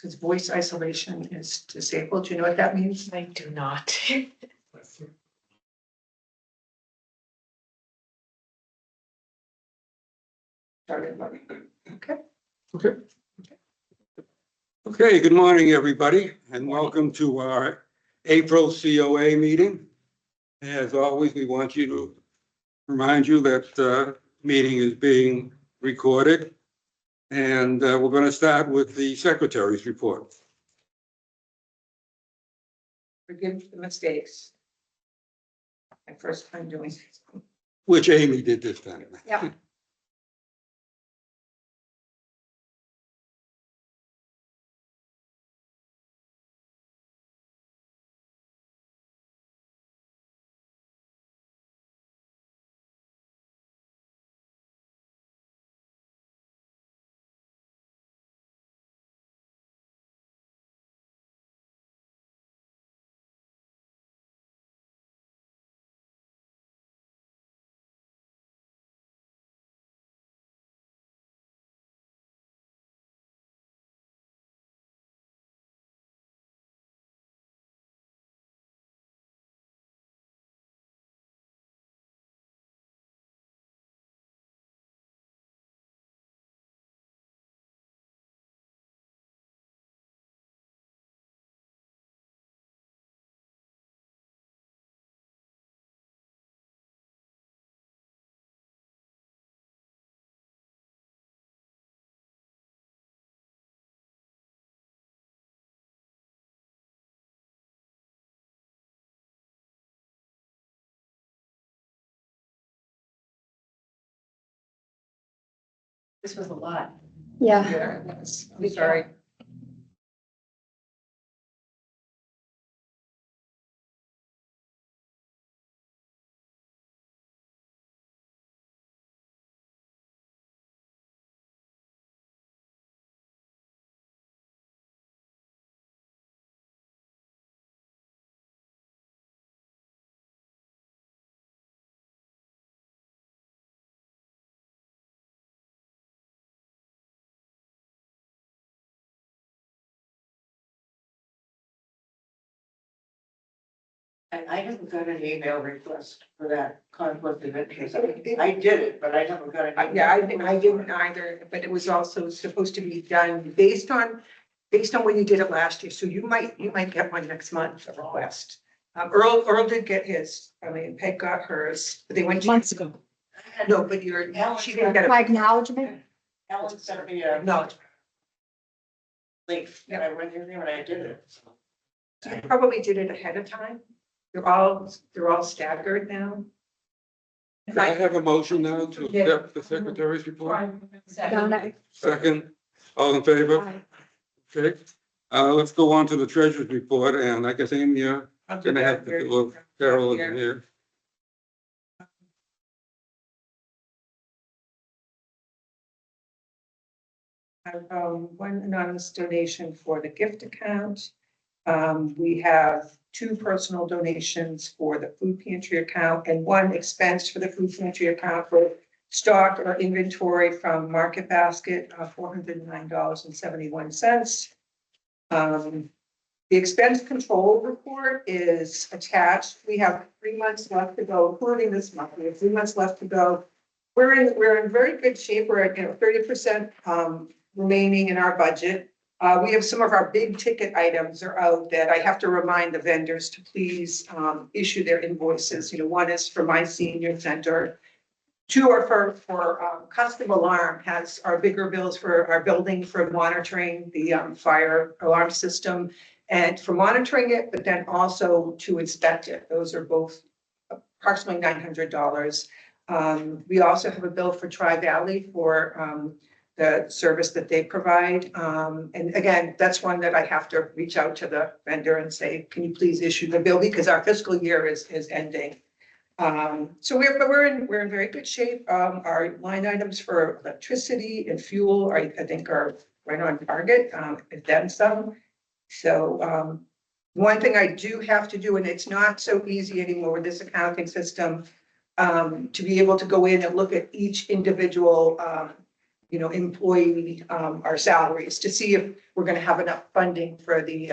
because voice isolation is disabled. Do you know what that means? I do not. Okay. Okay, good morning, everybody, and welcome to our April COA meeting. As always, we want you to remind you that the meeting is being recorded. And we're going to start with the secretary's report. Forgive the mistakes. My first time doing this. Which Amy did this time. Yeah. This was a lot. Yeah. Yeah, it was. I'm sorry. I haven't got an email request for that conflict of interest. I did it, but I haven't got an. Yeah, I didn't either, but it was also supposed to be done based on when you did it last year. So you might get one next month, a request. Earl did get his. I mean, Peg got hers, but they went Months ago. No, but she didn't get My a acknowledgement. Ellen sent me a no. link and I went in there and I did it. You probably did it ahead of time. They're all staggered now. I have a motion now to accept the secretary's report. Donna. Second, all in favor? Aye. Okay, let's go on to the treasurer's report, and I guess Amy, you're I'll do gonna that have to very- do a Carol in here. I have one anonymous donation for the gift account. We have 2 personal donations for the food pantry account and 1 expense for the food pantry account for stock or inventory from Market Basket, $409.71. The expense control report is attached. We have 3 months left to go, including this month. We have 3 months left to go. We're in very good shape. We're at 30% remaining in our budget. We have some of our big ticket items are out that I have to remind the vendors to please issue their invoices. 1 is for my senior center. 2 are for custom alarm, has our bigger bills for our building for monitoring the fire alarm system and for monitoring it, but then also to inspect it. Those are both approximately $900. We also have a bill for Tri-Valley for the service that they provide. And again, that's one that I have to reach out to the vendor and say, can you please issue the bill because our fiscal year is ending. So we're in very good shape. Our line items for electricity and fuel I think are right on target, and then some. So one thing I do have to do, and it's not so easy anymore with this accounting system, to be able to go in and look at each individual employee, our salaries to see if we're gonna have enough funding for the,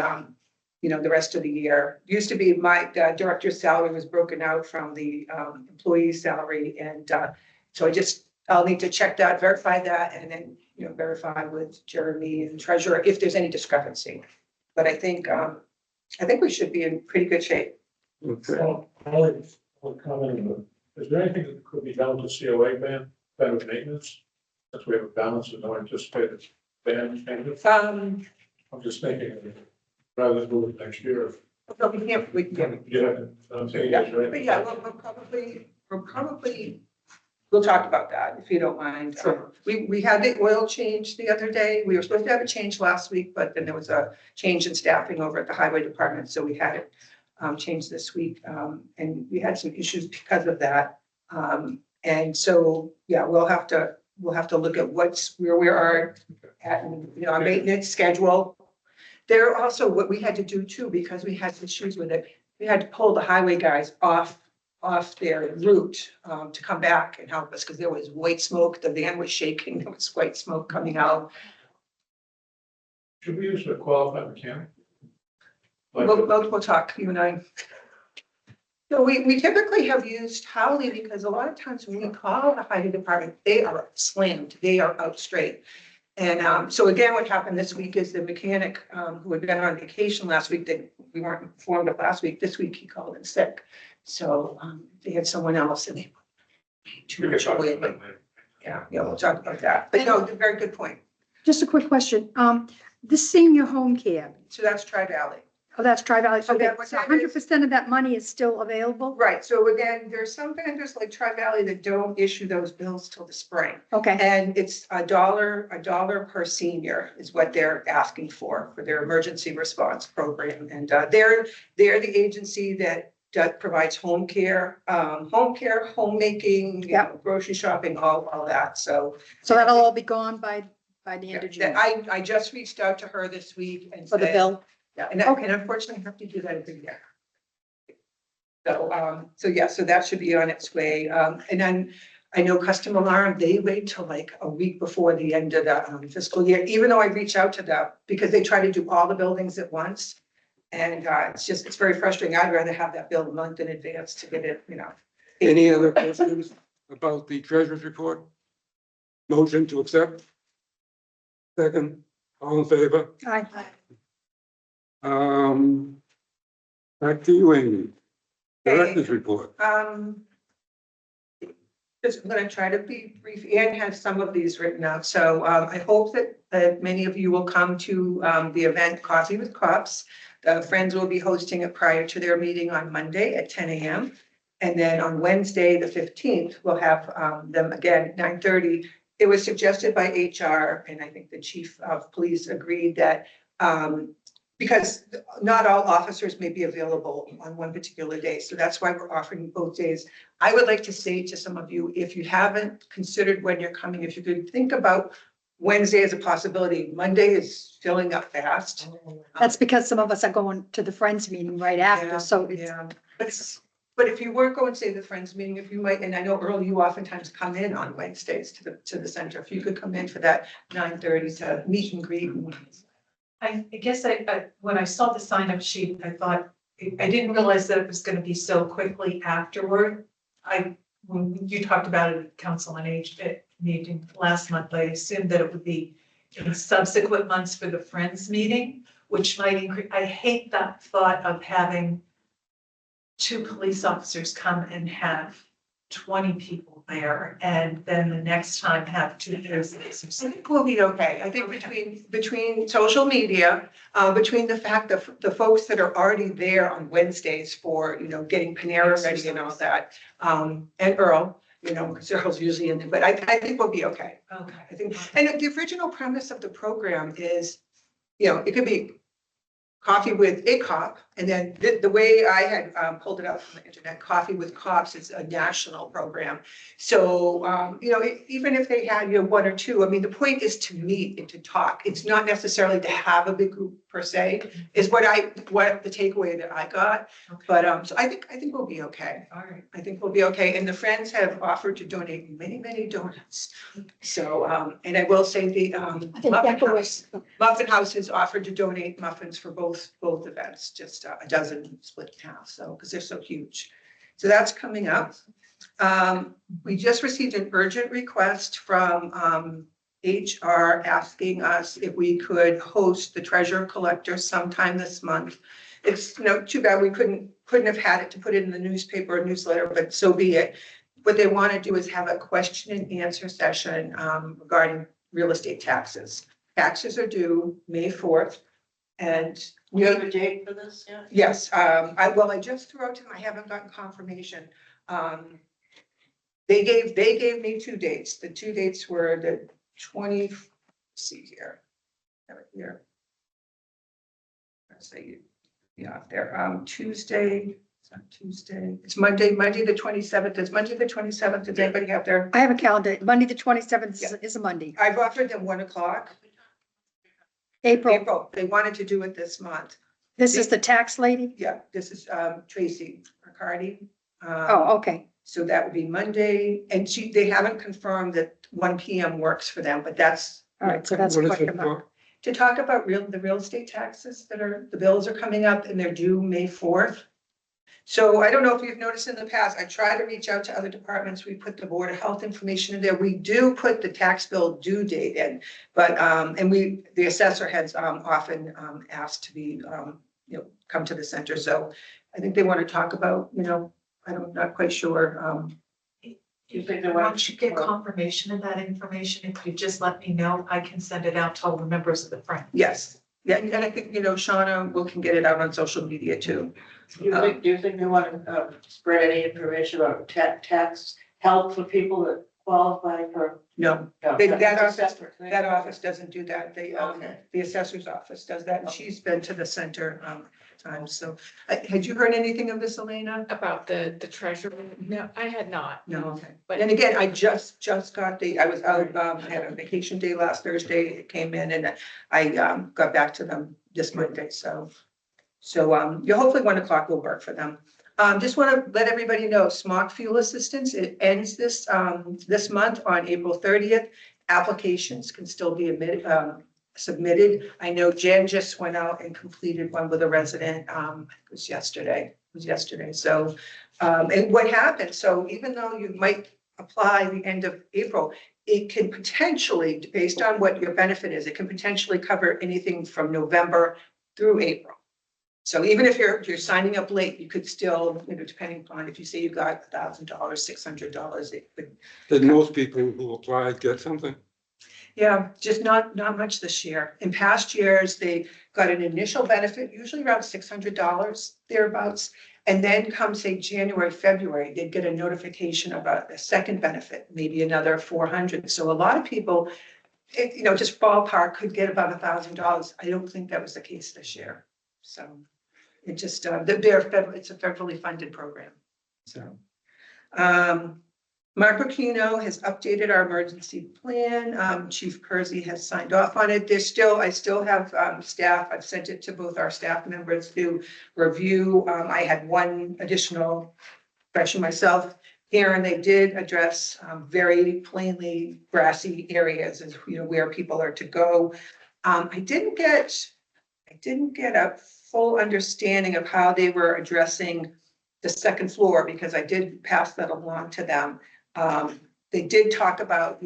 the rest of the year. Used to be my director's salary was broken out from the employee salary, and so I'll need to check that, verify that, and then, verify with Jeremy and treasurer if there's any discrepancy. But I think we should be in pretty good shape. Okay. So, I'll comment, is there anything that could be done with the COA ban, of maintenance? Since we have a balance of no anticipated ban changes, Um, I'm just thinking, rather than move it next year. no, we can't. Yeah, I'm saying, Yeah, is there but anything- yeah, we'll talk about that if you don't mind. Sure. We had the oil change the other day. We were supposed to have a change last week, but then there was a change in staffing over at the highway department, so we had it changed this week. And we had some issues because of that. And so, yeah, we'll have to look at where we are at, our maintenance schedule. There also, what we had to do too, because we had issues with it, we had to pull the highway guys off their route to come back and help us, because there was white smoke, the van was shaking, there was white smoke coming out. Should we use a qualified mechanic? Like, We'll talk, you and I. So we typically have used Howley because a lot of times when we call the highway department, they are slammed, they are out straight. And so again, what happened this week is the mechanic who had been on vacation last week, that we weren't informed of last week, this week he called in sick. So they had someone else and they put too we could much talk away. about that later. Yeah, we'll talk about that. But no, very good point. Just a quick question. The senior home care, So that's Tri-Valley. oh, that's Tri-Valley. So Okay, that- what so that is- 100% of that money is still available? Right, so again, there's some vendors like Tri-Valley that don't issue those bills till the spring. Okay, And it's $1 per senior is what they're asking for their emergency response program. And they're the agency that provides home care, homemaking, Yep. grocery shopping, all that. So so that'll all be gone by the end of June I just reached out to her this week and for the said, bill? yeah, and unfortunately I have to do that every year. So yeah, so that should be on its way. And then I know Custom Alarm, they wait till like a week before the end of the fiscal year, even though I reach out to them because they try to do all the buildings at once. And it's very frustrating. I'd rather have that bill a month in advance to get it, Any other questions about the treasurer's report? Motion to accept? Second, all in favor? Aye. Back to you, Amy. Director's report. Just gonna try to be brief. Anne has some of these written out, so I hope that many of you will come to the event Coffee with Cops. The Friends will be hosting it prior to their meeting on Monday at 10 a.m. And then on Wednesday, the 15th, we'll have them again at 9:30. It was suggested by HR, and I think the chief of police agreed that because not all officers may be available on one particular day. So that's why we're offering both days. I would like to say to some of you, if you haven't considered when you're coming, if you could think about Wednesday as a possibility. Monday is filling up fast. That's because some of us are going to the Friends meeting right after, Yeah, so it's, yeah. But if you weren't going to say the Friends meeting, if you might, and I know Earl, you oftentimes come in on Wednesdays to the center. If you could come in for that 9:30 to meet and greet. I guess when I saw the sign up sheet, I thought, I didn't realize that it was gonna be so quickly afterward. When you talked about it at Council on Age meeting last month, I assumed that it would be in subsequent months for the Friends meeting, which might increase. I hate that thought of having 2 police officers come and have 20 people there, and then the next time have 2 police officers. I think we'll be okay. I think between social media, between the fact that the folks that are already there on Wednesdays for, getting Panera ready and all that, and Earl, because Earl's usually in there, but I think we'll be okay. Okay. I think, and the original premise of the program is, it could be Coffee with a cop, and then the way I had pulled it out from the internet, Coffee with Cops is a national program. So, even if they had, one or two, I mean, the point is to meet and to talk. It's not necessarily to have a big group per se, is what the takeaway that I got. Okay. But, so I think we'll be okay. All right. I think we'll be okay. And the Friends have offered to donate many, many donuts. So, and I will say the, I think Muffin that House. Muffin House has offered to donate muffins for both events, just a dozen split in half, so, because they're so huge. So that's coming up. We just received an urgent request from HR asking us if we could host the treasure collector sometime this month. It's, too bad we couldn't have had it to put it in the newspaper or newsletter, but so be it. What they want to do is have a question and answer session regarding real estate taxes. Taxes are due May 4th. And Do you have a date for this yet? yes, I just threw out to them, I haven't gotten confirmation. They gave me 2 dates. The 2 dates were the 20, let's see here. Have it here. Let's say, yeah, there, Tuesday, it's not Tuesday, it's Monday the 27th. Is Monday the 27th, does anybody have their? I have a calendar. Monday, the 27th is a Monday. I've offered them 1 o'clock. April. They wanted to do it this month. This is the tax lady? Yeah, this is Tracy Riccardi. Oh, okay. So that would be Monday, and they haven't confirmed that 1 PM works for them, but that's. All right, so that's a What is question it mark. for? To talk about the real estate taxes the bills are coming up and they're due May 4th. So I don't know if you've noticed in the past, I try to reach out to other departments. We put the Board of Health information in there. We do put the tax bill due date in, but, and the assessor has often asked to be, come to the center. So I think they want to talk about, I'm not quite sure. Do you think they want? Once you get confirmation of that information, if you just let me know, I can send it out to all the members of the Friends. Yes, yeah, and I think, Shauna can get it out on social media too. Do you think they want to spread any information about tax help for people that qualify for? No, No, that that's a office, separate thing. that office doesn't do that. Okay. The assessor's office does that, and she's been to the center times. So, had you heard anything of this, Elena? About the treasurer? No, I had not. No, okay. But And again, I just got I was out, I had a vacation day last Thursday, it came in, and I got back to them this Monday, so you hopefully 1 o'clock will work for them. Just want to let everybody know, SMOC fuel assistance, it ends this month on April 30th. Applications can still be submitted. I know Jen just went out and completed one with a resident, it was yesterday. So, and what happened, so even though you might apply the end of April, it can potentially, based on what your benefit is, it can potentially cover anything from November through April. So even if you're signing up late, you could still, depending upon if you say you got $1,000, $600, it could. Did most people who applied get something? Yeah, just not much this year. In past years, they got an initial benefit, usually around $600 thereabouts. And then come say January, February, they'd get a notification about a second benefit, maybe another 400. So a lot of people, just ballpark could get about $1,000. I don't think that was the case this year. So it just, it's a federally funded program. So, Mark Aquino has updated our emergency plan. Chief Kersey has signed off on it. I still have staff. I've sent it to both our staff members to review. I had one additional question myself here, and they did address very plainly grassy areas as where people are to go. I didn't get a full understanding of how they were addressing the second floor, because I did pass that along to them. They did talk about,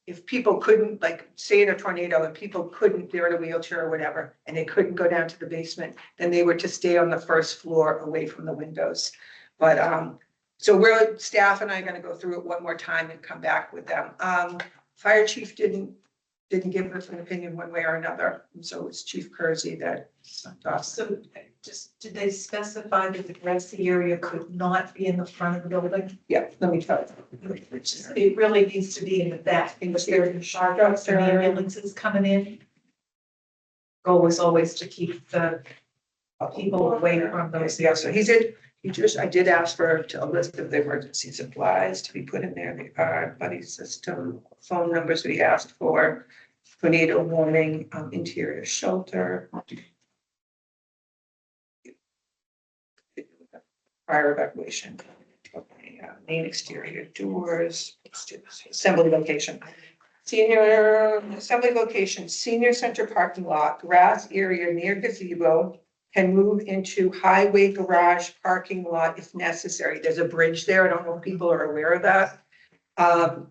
if people couldn't, like say in a tornado and people couldn't, they're in a wheelchair or whatever, and they couldn't go down to the basement, then they were to stay on the first floor away from the windows. But, so staff and I are going to go through it one more time and come back with them. Fire chief didn't give us an opinion one way or another. And so it's Chief Kersey that. So did they specify that the grassy area could not be in the front of the building? Yeah, let me tell you. It really needs to be in the back, in the area of the ambulances coming in. goal is always to keep the people away from those. Yeah, so I did ask for a list of the emergency supplies to be put in there. They are buddy system, phone numbers we asked for, tornado warning, interior shelter. Fire evacuation, main exterior doors, assembly location. Senior assembly location, senior center parking lot, grass area near gazebo can move into highway garage parking lot if necessary. There's a bridge there. I don't know if people are aware of that.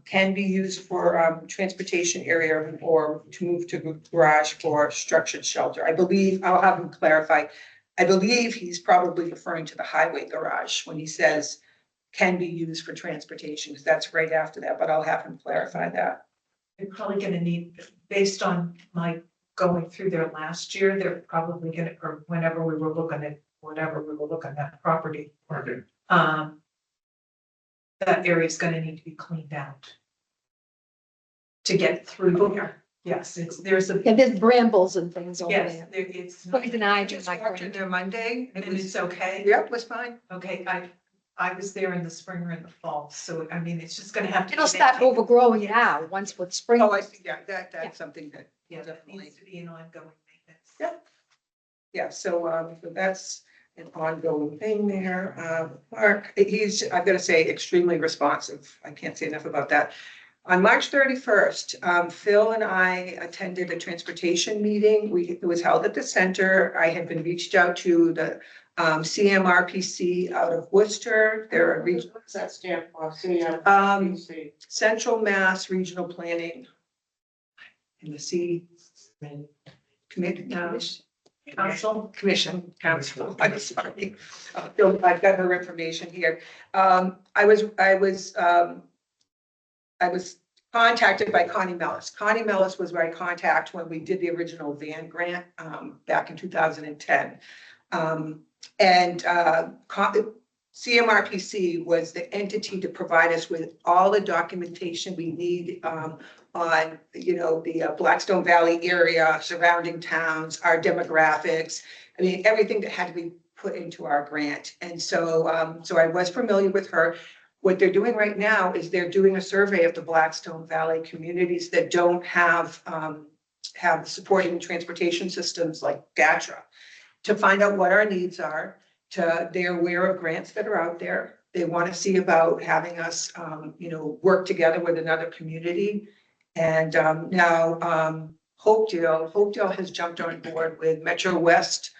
Can be used for transportation area or to move to garage for structured shelter. I believe, I'll have him clarify. I believe he's probably referring to the highway garage when he says can be used for transportation, because that's right after that, but I'll have him clarify that. They're probably gonna need, based on my going through there last year, they're probably gonna, or whenever we were looking at property, Okay. that area is gonna need to be cleaned out to get through there. Yes, there's a, Yeah, there's brambles and things over yes, there. it's. Poison ivy, Just my walked in friend. there Monday. And it's okay? Yep, it was fine. Okay, I was there in the spring or in the fall, so I mean, it's just gonna have to. It'll start overgrowing now, once with spring. Oh, I see, yeah, that's Yeah. something that, Yeah, that definitely. needs to be an ongoing maintenance. Yep. Yeah, so that's an ongoing thing there. Mark, he's, I've got to say, extremely responsive. I can't say enough about that. On March 31st, Phil and I attended a transportation meeting. It was held at the center. I had been reached out to the CMRPC out of Worcester. They're a region, What does that stand for? CMRPC. Central Mass Regional Planning. And the C. Commission, council, I'm sorry. So I've got her information here. I was contacted by Connie Mellis. Connie Mellis was my contact when we did the original van grant, back in 2010. CMRPC was the entity to provide us with all the documentation we need, on, the Blackstone Valley area, surrounding towns, our demographics. I mean, everything that had to be put into our grant. And so, so I was familiar with her. What they're doing right now is they're doing a survey of the Blackstone Valley communities that don't have supporting transportation systems like GATRA, to find out what our needs are. They're aware of grants that are out there. They want to see about having us, work together with another community. And now Hopedale has jumped on board with Metro West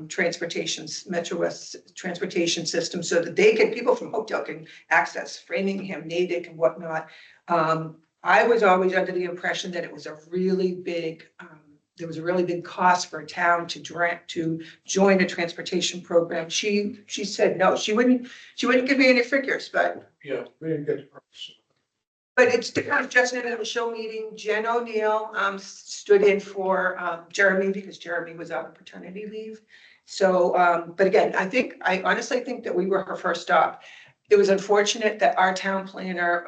transportation system, so that people from Hopedale can access Framingham, Natick and whatnot. I was always under the impression that it was a really big, there was a really big cost for a town to join a transportation program. She said no, she wouldn't give me any figures, but Yeah, we didn't get the purpose. it's just in the show meeting. Jen O'Neill stood in for Jeremy because Jeremy was out on paternity leave. So, but again, I honestly think that we were her first stop. It was unfortunate that our town planner,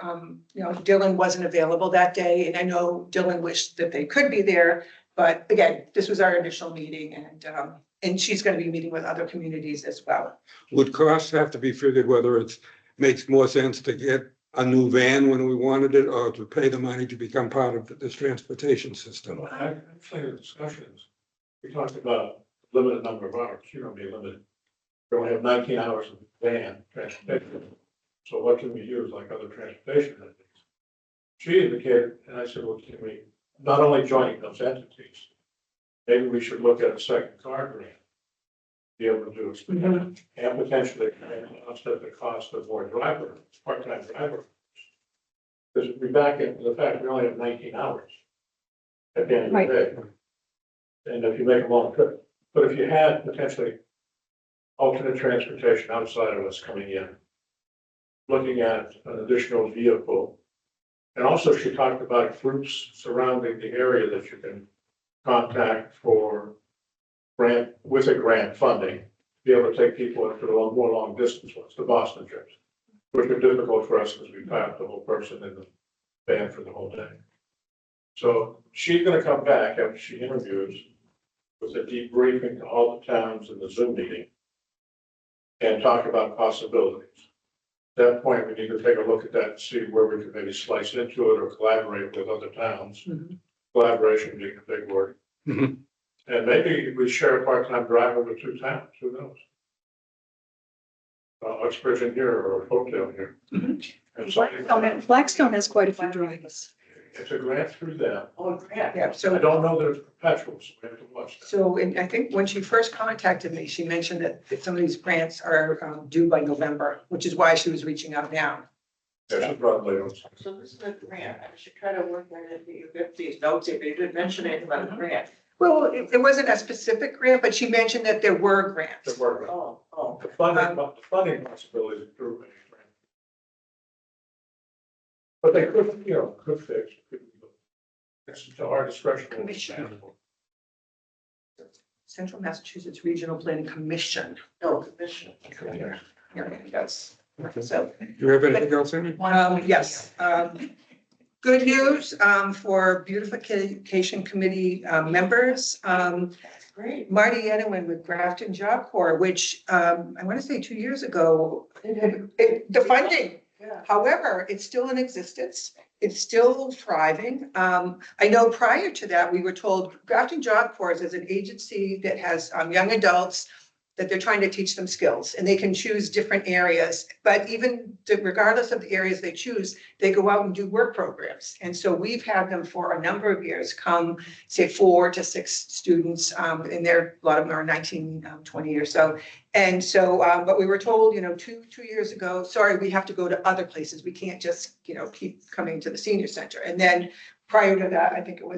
Dylan wasn't available that day. And I know Dylan wished that they could be there. But again, this was our initial meeting, and she's going to be meeting with other communities as well. Would costs have to be figured whether it makes more sense to get a new van when we wanted it, or to pay the money to become part of this transportation system? Well, actually, the discussions, we talked about limited number of hours. You're gonna be limited. We only have 19 hours of van transportation. So what can we use like other transportation entities? She indicated, and I said, well, can we not only joining those entities, maybe we should look at a second car grant, be able to do it, and potentially offset the cost of more part-time driver. Because we're back into the fact we only have 19 hours at the end of the day. And if you make a long trip, but if you had potentially alternate transportation outside of us coming in, looking at an additional vehicle. And also she talked about groups surrounding the area that you can contact for grant funding, to be able to take people for the more long distance ones, the Boston trips, which are difficult for us because we packed the whole person in the van for the whole day. So she's going to come back after she interviews with a debriefing to all the towns in the Zoom meeting and talk about possibilities. At that point, we need to take a look at that and see where we can maybe slice into it or collaborate with other towns. Mhm. Collaboration being a big word. Mhm. And maybe we share a part-time driver with 2 towns, who knows? Uxbridge in here or Hopedale here. Mhm. And so Blackstone has quite a few drivers. it's a grant through them. Oh, yeah. Yeah, I so, don't know that it's perpetual, so we have to watch that. so, and I think when she first contacted me, she mentioned that some of these grants are due by November, which is why she was reaching out now. There's a problem later. So this is a grant. I should try to work on it, you get these notes, if you didn't mention anything about the grant. Well, it wasn't a specific grant, but she mentioned that there were grants. The work, Oh. the funding possibilities are through any grant. But they could, could fix. It's to our discretion. Commission. Central Massachusetts Regional Planning Commission. No, commission. Here it goes. So, Do you have anything else in it? yes, good news, for beautification committee, members. Great. Marty Edelman with Grafton Job Corps, which, I want to say 2 years ago, the funding. Yeah. However, it's still in existence. It's still thriving. I know prior to that, we were told Grafton Job Corps is an agency that has young adults that they're trying to teach them skills, and they can choose different areas. But even regardless of the areas they choose, they go out and do work programs. And so we've had them for a number of years come, say 4 to 6 students, and a lot of them are 19, 20 or so. And so, but we were told, 2 years ago, sorry, we have to go to other places. We can't just, keep coming to the senior center. And then prior to that, I think there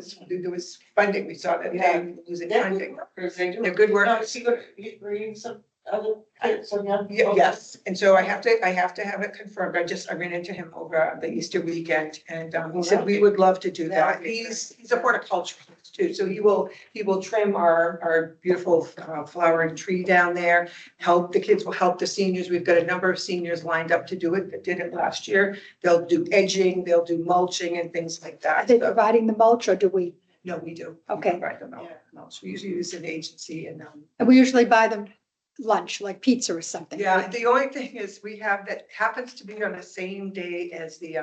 was funding. We saw that they were losing funding. They're good workers. You bring some other kids, some young. Yes, and so I have to have it confirmed. I ran into him over the Easter weekend, and he said we would love to do that. He's a horticulturalist too, so he will trim our beautiful flowering tree down there. The kids will help the seniors. We've got a number of seniors lined up to do it that did it last year. They'll do edging, they'll do mulching and things like Are that. they providing the mulch or do we? No, we do. Okay. We provide the mulch. We usually use an agency and And we usually buy them lunch, like pizza or something. yeah, right? the only thing is we have that happens to be on the same day as the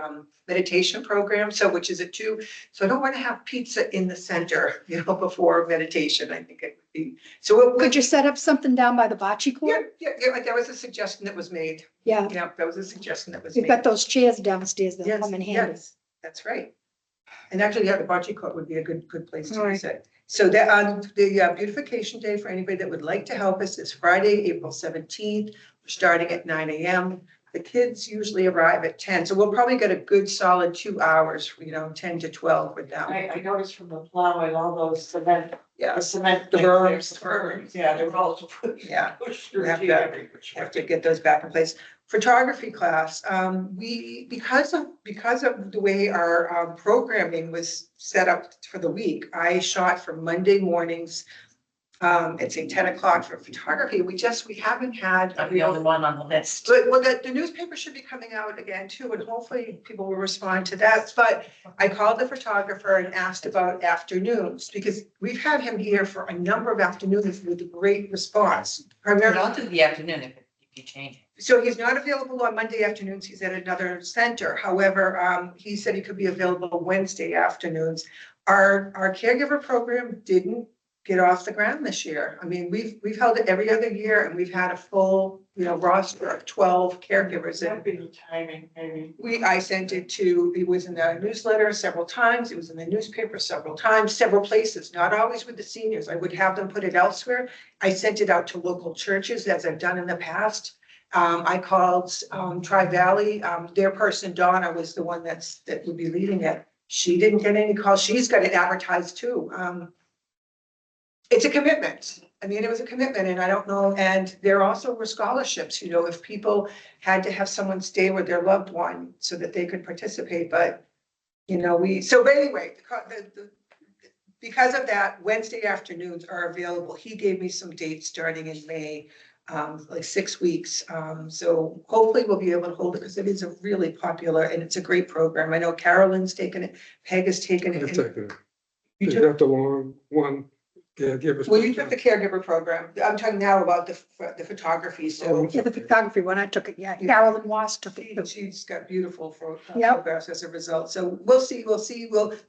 meditation program, so which is at 2. So I don't want to have pizza in the center, before meditation. I think it would be, so Could you set up something down by the bocce court? yeah, that was a suggestion that was made. Yeah, Yeah, that was a suggestion that was we've made. got those chairs downstairs that Yes, come in handy. yes, that's right. And actually, the bocce court would be a good place to All use it. So the beautification day for anybody that would like to help us is Friday, April 17th. We're starting at 9 a.m. The kids usually arrive at 10, so we'll probably get a good solid 2 hours, 10 to 12 with them. I noticed from the plowing, all those cement, Yeah, the cement. The things, berms, the the berms. Yeah, they're all. Yeah, pushed we through have the to- every which way. have to get those back in place. Photography class, because of the way our programming was set up for the week, I shot for Monday mornings. At say 10 o'clock for photography. We haven't had. I'm the only one on the list. But, well, the newspaper should be coming out again too, and hopefully people will respond to that. But I called the photographer and asked about afternoons, because we've had him here for a number of afternoons with a great response. Primarily, I'll do the afternoon if you change it. so he's not available on Monday afternoons. He's at another center. However, he said he could be available Wednesday afternoons. Our caregiver program didn't get off the ground this year. I mean, we've held it every other year, and we've had a full, roster of 12 caregivers. That'd be the timing, maybe. I sent it it was in the newsletter several times. It was in the newspaper several times, several places, not always with the seniors. I would have them put it elsewhere. I sent it out to local churches, as I've done in the past. I called Tri-Valley. Their person, Donna, was the one that would be leading it. She didn't get any calls. She's got it advertised too. It's a commitment. I mean, it was a commitment, and I don't know, and there also were scholarships, if people had to have someone stay with their loved one so that they could participate, but, but anyway, because of that, Wednesday afternoons are available. He gave me some dates starting in May, like 6 weeks. So hopefully we'll be able to hold it, because it is a really popular, and it's a great program. I know Carolyn's taken it, Peg has taken it. It's like You is took- that the long one? caregivers. Well, you took the caregiver program. I'm talking now about the photography, so. Yeah, the photography one, I took it, yeah. Carolyn Wass took it. too. She's got beautiful Yep. photographs as a result. So we'll see, what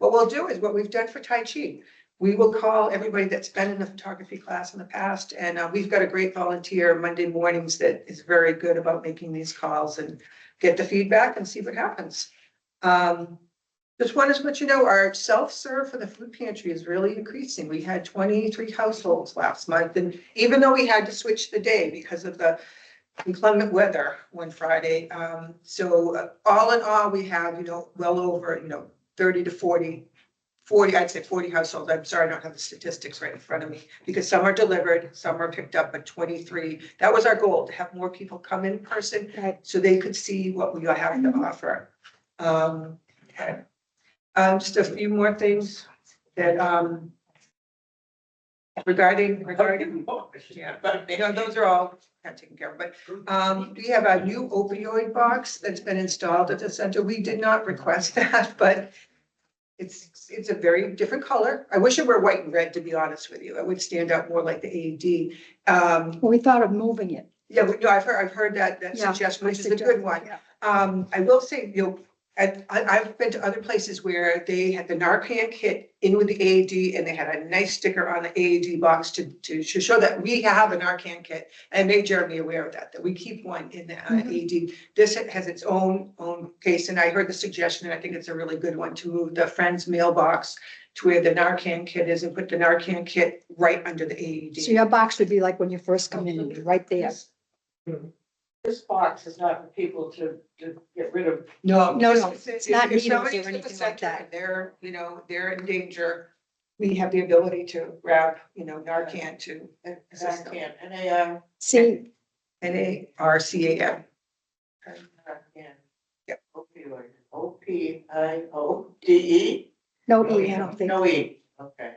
we'll do is what we've done for Tai Chi. We will call everybody that's been in the photography class in the past, and we've got a great volunteer Monday mornings that is very good about making these calls and get the feedback and see what happens. Just wanted to let you know, our self-serve for the food pantry is really increasing. We had 23 households last month, and even though we had to switch the day because of the inclement weather one Friday. All in all, we have, well over, 30 to 40, I'd say 40 households. I'm sorry, I don't have the statistics right in front of me because some are delivered, some are picked up, but 23. That was our goal, to have more people come in person Right. so they could see what we have to offer. Okay. Just a few more things that, regarding, yeah, but those are all taken care of, but, we have a new opioid box that's been installed at the center. We did not request that, but it's a very different color. I wish it were white and red, to be honest with you. It would stand out more like the AED. Well, we thought of moving it. Yeah, I've heard that Yeah, suggestion, I which is a good one. Yeah. I will say, I've been to other places where they had the Narcan kit in with the AED and they had a nice sticker on the AED box to show that we have a Narcan kit, and made Jeremy aware of that we keep one in the AED. This has its own case, and I heard the suggestion, and I think it's a really good one, to move the Friends mailbox to where the Narcan kit is and put the Narcan kit right under the AED. So your box would be like when you first come in, it'd be right there. This box is not for people to get rid of. No, No, just it's if not needles somebody's or at the anything like center that. and they're in danger, we have the ability to grab, Narcan to assist them. Narcan, NAR. See, NARCAN. Narcan. Yep. Opioid, OPIODE? no E, I don't think. No E, okay.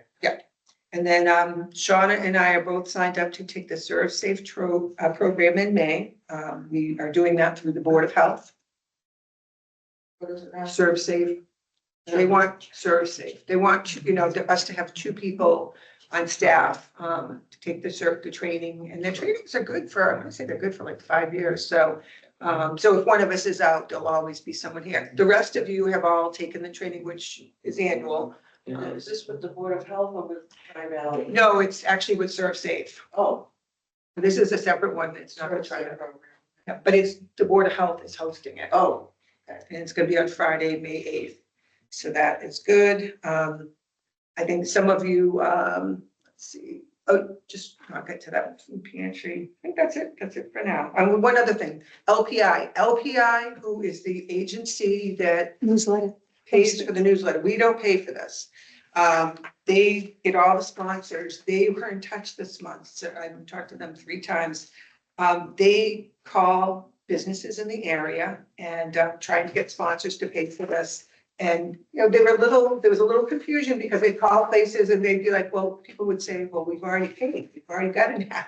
And then Shauna and I are both signed up to take the Serve Safe program in May. We are doing that through the Board of Health. What is it now? Serve Safe. They want Serve Safe. They want, us to have 2 people on staff to take the training. And the trainings are good for, I'm gonna say they're good for like 5 years. So if one of us is out, there'll always be someone here. The rest of you have all taken the training, which is annual. Is this with the Board of Health or with Tri-Valley? No, it's actually with Serve Safe. Oh. This is a separate one. It's not a Serve Safe tri-valley. program. Yeah, but it's, the Board of Health is hosting it. Oh. And it's gonna be on Friday, May 8th. So that is good. I think some of you, let's see, I'll get to that food pantry. I think that's it for now. One other thing, LPI, who is the agency that Newsletter. pays for the newsletter. We don't pay for this. They get all the sponsors. They were in touch this month, so I've talked to them 3 times. They call businesses in the area and trying to get sponsors to pay for this. And, there was a little confusion because they'd call places and they'd be like, well, people would say, well, we've already paid, we've already got an ad,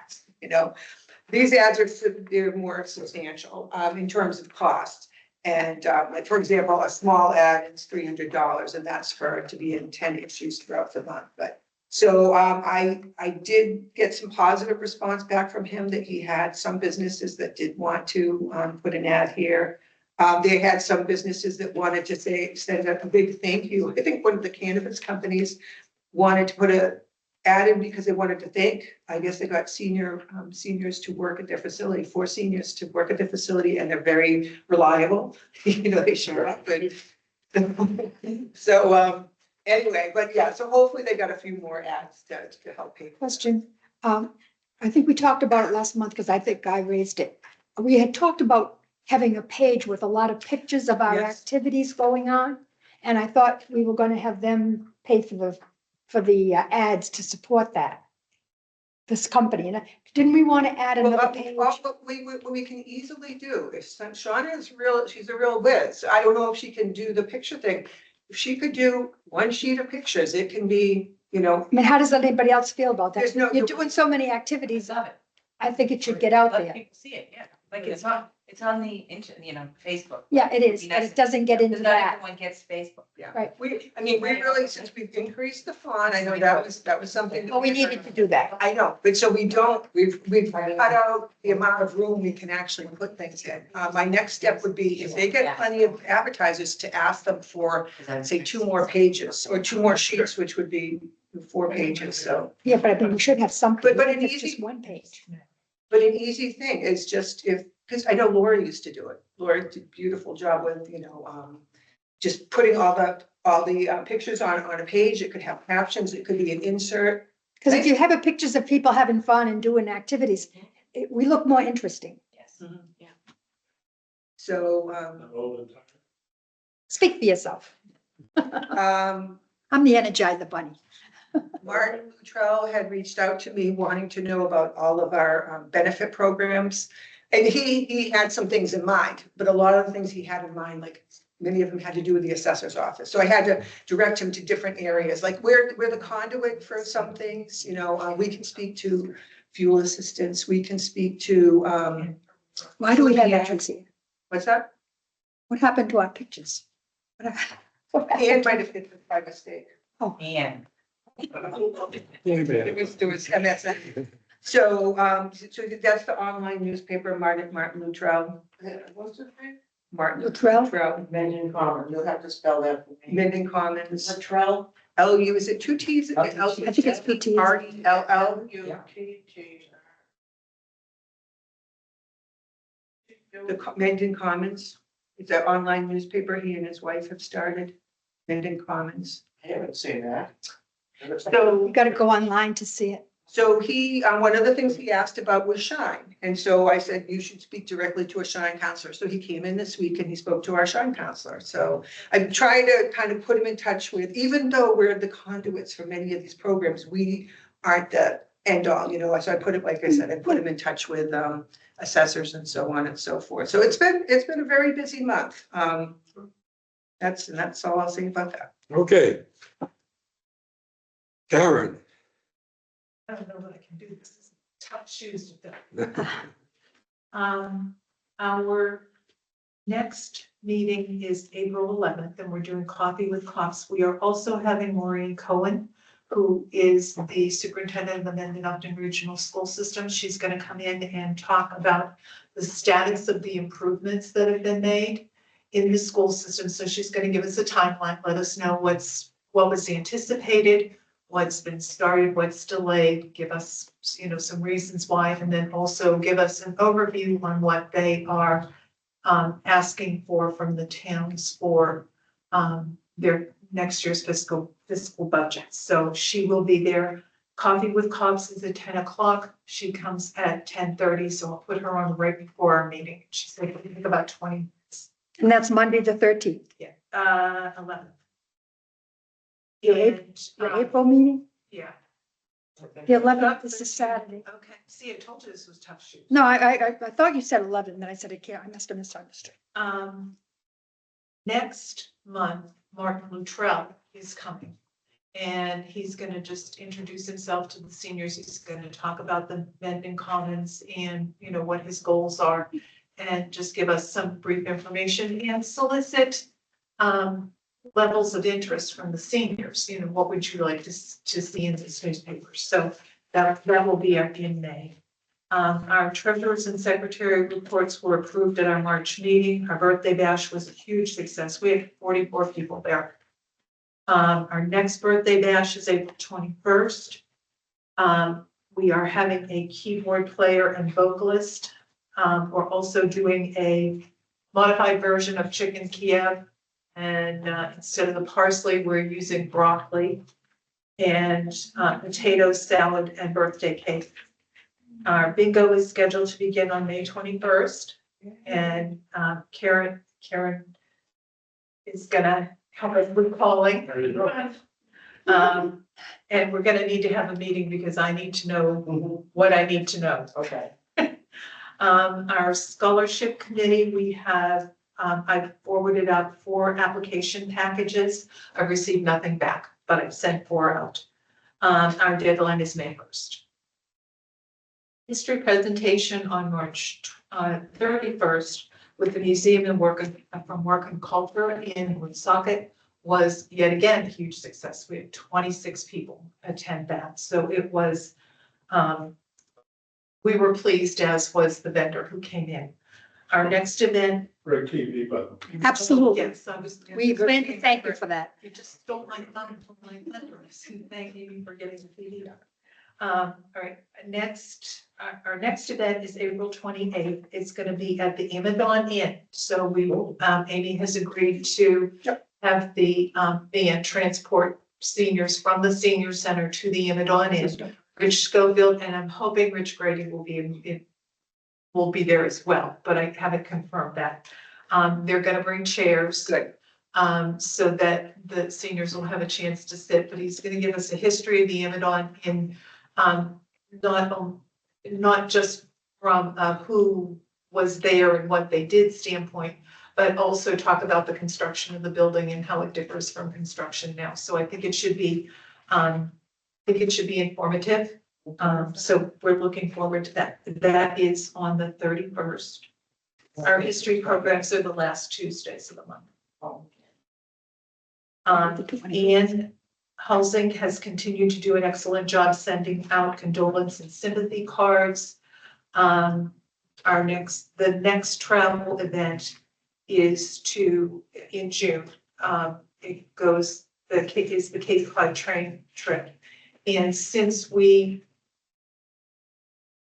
These ads they're more substantial in terms of cost. And like, for example, a small ad is $300 and that's to be in 10 issues throughout the month. But so I did get some positive response back from him that he had some businesses that did want to put an ad here. They had some businesses that wanted to send a big thank you. I think one of the cannabis companies wanted to put an ad in because they wanted to thank, I guess they got seniors to work at their facility, 4 seniors to work at their facility, and they're very reliable. They show up. So anyway, but yeah, so hopefully they got a few more ads to help people. Question. I think we talked about it last month because I think I raised it. We had talked about having a page with a lot of pictures of our Yes. activities going on. And I thought we were going to have them pay for the ads to support that. This company. And didn't we want to add another page? What we can easily do, if Shauna is she's a real whiz. I don't know if she can do the picture thing. If she could do 1 sheet of pictures, it can be, I mean, how does anybody else feel about that? There's no- You're doing so many activities. Love it. I think it should get out Let there. people see it, yeah. Like it's not, It's on the Facebook. Yeah, it is, but it doesn't get into Because not that. everyone gets Facebook. Yeah. Right. We really, since we've increased the font, I know that was something. that Well, we needed to do that. I know, but so we've cut out the amount of room we can actually put things in. My next step would be if they get plenty of advertisers to ask them for, say, 2 more pages or 2 more sheets, which would be 4 pages, so. Yeah, but I mean, we should have something, But even an if it's just easy- 1 page. But an easy thing is just because I know Laura used to do it. Laura did a beautiful job with, just putting all the pictures on a page. It could have captions, it could be an insert. Because if you have a pictures of people having fun and doing activities, we look more interesting. Yes. So, I'm old and tired. Speak for yourself. um, I'm the Energizer Bunny. Martin Luttrell had reached out to me wanting to know about all of our benefit programs. And he had some things in mind, but a lot of the things he had in mind, like many of them had to do with the assessor's office. So I had to direct him to different areas, like we're the conduit for some things, we can speak to fuel assistance, we can speak to, Why do we have ads here? what's that? What happened to our pictures? What And might have hit it by mistake. And There was MSN. So, so that's the online newspaper, Martin Luttrell. What's his name? Martin Luttrell? Luttrell, Mendon Common, you'll have to spell that for me. Minden Commons, Luttrell. LU, is it 2 T's? I think it's 2 T's. RELL, Minden Commons. It's an online newspaper he and his wife have started, Minden Commons. I haven't seen that. So You gotta go online to see it. So he, one of the things he asked about was Shine. And so I said, you should speak directly to a Shine counselor. So he came in this week and he spoke to our Shine counselor. So I'm trying to kind of put him in touch with, even though we're the conduits for many of these programs, we aren't the end all, so I put it, like I said, I put him in touch with assessors and so on and so forth. So it's been a very busy month. That's all I'll say about that. Okay. Karen, I don't know what I can do. This is tough shoes to fill. Our next meeting is April 11th, and we're doing Coffee with Cops. We are also having Maureen Cohen, who is the superintendent of the Mendon Regional School System. She's going to come in and talk about the status of the improvements that have been made in the school system. So she's going to give us a timeline, let us know what was anticipated, what's been started, what's delayed, give us, some reasons why, and then also give us an overview on what they are asking for from the towns for their next year's fiscal budgets. So she will be there. Coffee with Cops is at 10 o'clock. She comes at 10:30, so I'll put her on right before our meeting. She's like, I think about 20 minutes. And that's Monday, the 13th. Yeah, 11th. Your And, April meeting? yeah. The 11th is a Saturday. Okay, see, I told you this was tough shoes. No, I thought you said 11, then I said, I must have misunderstood. Next month, Martin Luttrell is coming. And he's gonna just introduce himself to the seniors. He's gonna talk about the Mendon Commons and, what his goals are. And just give us some brief information and solicit levels of interest from the seniors. What would you like to see in this newspaper? So that will be in May. Our treasurers and secretary reports were approved at our March meeting. Our birthday bash was a huge success. We had 44 people there. Our next birthday bash is April 21st. We are having a keyboard player and vocalist. We're also doing a modified version of Chicken Kiev. And instead of the parsley, we're using broccoli and potato salad and birthday cake. Our bingo is scheduled to begin on May 21st. And Karen is gonna help us with calling. And we're gonna need to have a meeting because I need to know what I need to know. Okay. Our scholarship committee, we have, I've forwarded out 4 application packages. I've received nothing back, but I've sent 4 out. Our deadline is May 1st. History presentation on March 31st with the Museum and Work and Culture in Woonsocket was yet again a huge success. We had 26 people attend that. So it was, we were pleased, as was the vendor who came in. Our next event. Great TV, but Absolutely. Yes, I was. We plan to thank you for that. You just stole my thunder from my thunder. Thank you for getting the TV. All right, our next event is April 28th. It's gonna be at the Amazon Inn. So we will, Amy has agreed to have the, van transport seniors from the senior center to the Amazon Inn. Rich Schofield, and I'm hoping Rich Grady will be there as well, but I haven't confirmed that. They're gonna bring chairs. Good. So that the seniors will have a chance to sit, but he's gonna give us a history of the Amazon in, not just from, who was there and what they did standpoint, but also talk about the construction of the building and how it differs from construction now. So I think it should be, informative. So we're looking forward to that. That is on the 31st. Our history programs are the last Tuesdays of the month. And Housing has continued to do an excellent job sending out condolence and sympathy cards. The next travel event is in June. It goes, is the Cape Cod train trip. And since we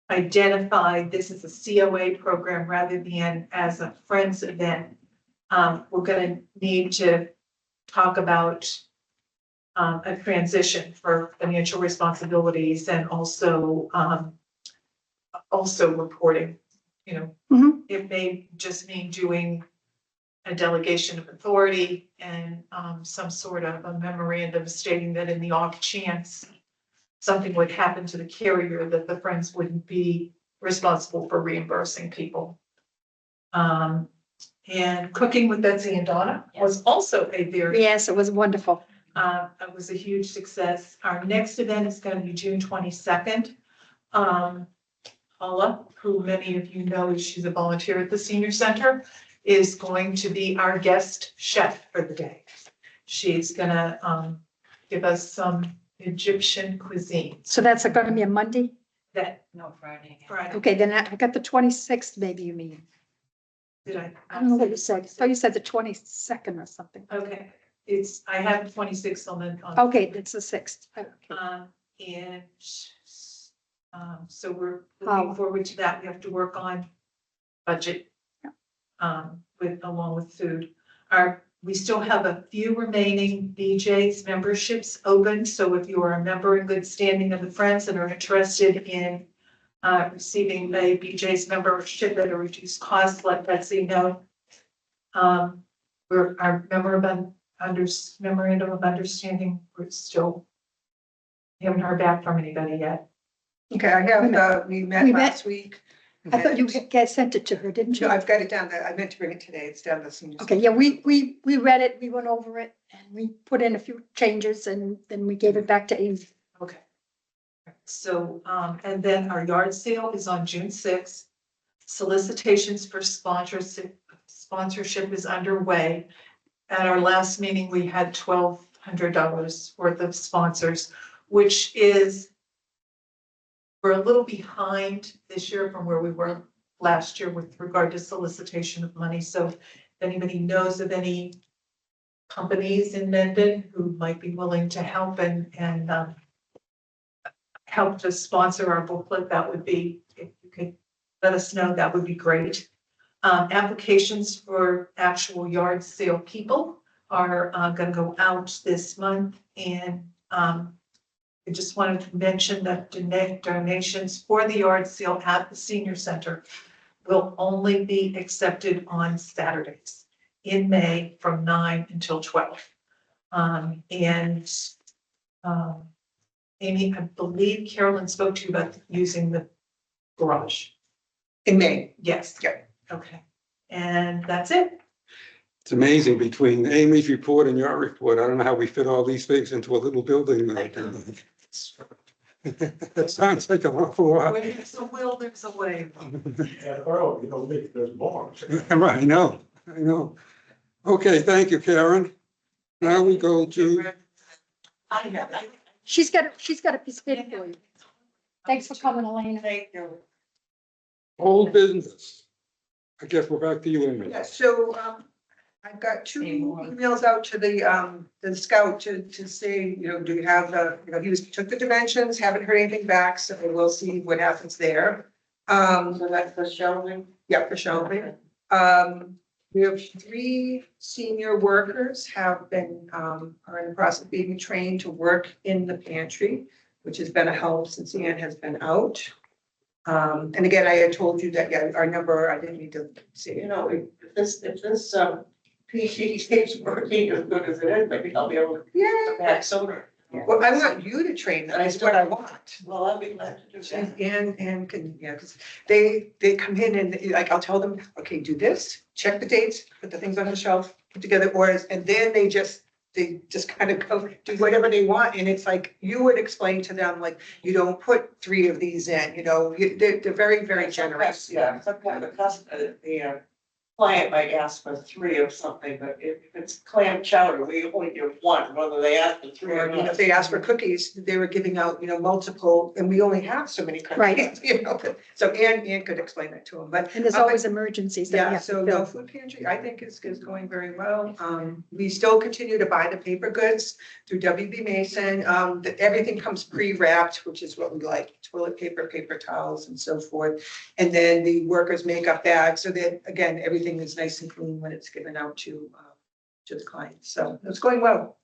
identified this as a COA program rather than as a Friends event, we're gonna need to talk about a transition for financial responsibilities and also reporting, It may just mean doing a delegation of authority and some sort of a memorandum stating that in the off chance something would happen to the carrier, that the Friends wouldn't be responsible for reimbursing people. And Cooking with Betsy and Donna was also a very. Yes, it was wonderful. It was a huge success. Our next event is going to be June 22nd. Paula, who many of you know, she's a volunteer at the senior center, is going to be our guest chef for the day. She's gonna give us some Egyptian cuisine. So that's going to be a Monday? No, Friday. Friday. Okay, then I got the 26th, maybe you mean. Did I? I don't know what you said. I thought you said the 22nd or something. Okay, I have 26 on the. Okay, it's the 6th. Okay. And so we're looking forward to that. We have to work on budget. Along with food. We still have a few remaining BJ's memberships open. So if you are a member in good standing of the Friends and are interested in receiving a BJ's membership at a reduced cost, let Betsy know. We're our memorandum of understanding. We're still haven't heard back from anybody yet. Okay, I have, we met last week. I thought you had sent it to her, didn't you? No, I've got it down there. I meant to bring it today. It's down the senior. Okay, yeah, we read it, we went over it, and we put in a few changes, and then we gave it back to Amy. Okay. So, and then our yard sale is on June 6th. Solicitations for sponsorship is underway. At our last meeting, we had $1,200 worth of sponsors, which is, we're a little behind this year from where we were last year with regard to solicitation of money. So if anybody knows of any companies in Mendon who might be willing to help and help to sponsor our booklet, that would be, if you could let us know, that would be great. Applications for actual yard sale people are going to go out this month, and I just wanted to mention that donations for the yard sale at the senior center will only be accepted on Saturdays in May from 9 until 12. Amy, I believe Carolyn spoke to you about using the garage. In May. Yes. Yeah. Okay. And that's it. It's amazing between Amy's report and your report. I don't know how we fit all these things into a little building. That sounds like an awful lot. When there's a will, there's a way. And, oh, you know, there's more. Right, I know. Okay, thank you, Karen. Now we go to, She's got a piece of paper for you. Thanks for coming, Elena. Thank you. old business. I guess we're back to you, Amy. Yeah, so, I've got two emails out to the scout to say, do you have the, took the dimensions, haven't heard anything back, so we'll see what happens there. So that's the shelving? Yeah, for shelving. We have 3 senior workers are in the process of being trained to work in the pantry, which has been a help since Ann has been out. And again, I had told you that, yeah, our number, I didn't need to say, If this PC keeps working as good as it is, maybe I'll be able to yeah. come back sooner. Well, I want you to train them, that's what I want. Well, I'll be glad to do that. And can, yeah, because they come in and like, I'll tell them, okay, do this, check the dates, put the things on the shelf, put together orders, and then they just kind of go do whatever they want. And it's like, you would explain to them, like, you don't put 3 of these in, they're very, very generous. Yeah, sometimes the client might ask for 3 of something, but if it's clam chowder, we only give 1, whether they ask for 3 Or, or not. if they asked for cookies, they were giving out, multiple, and we only have so many cookies, Right. So Ann could explain that to them, but. And there's always emergencies that you Yeah, have so to no, fill. food pantry, I think is going very well. We still continue to buy the paper goods through WB Mason. Everything comes pre-wrapped, which is what we like, toilet paper, paper towels and so forth. And then the workers make up bags so that, again, everything is nice and clean when it's given out to the clients. So it's going well.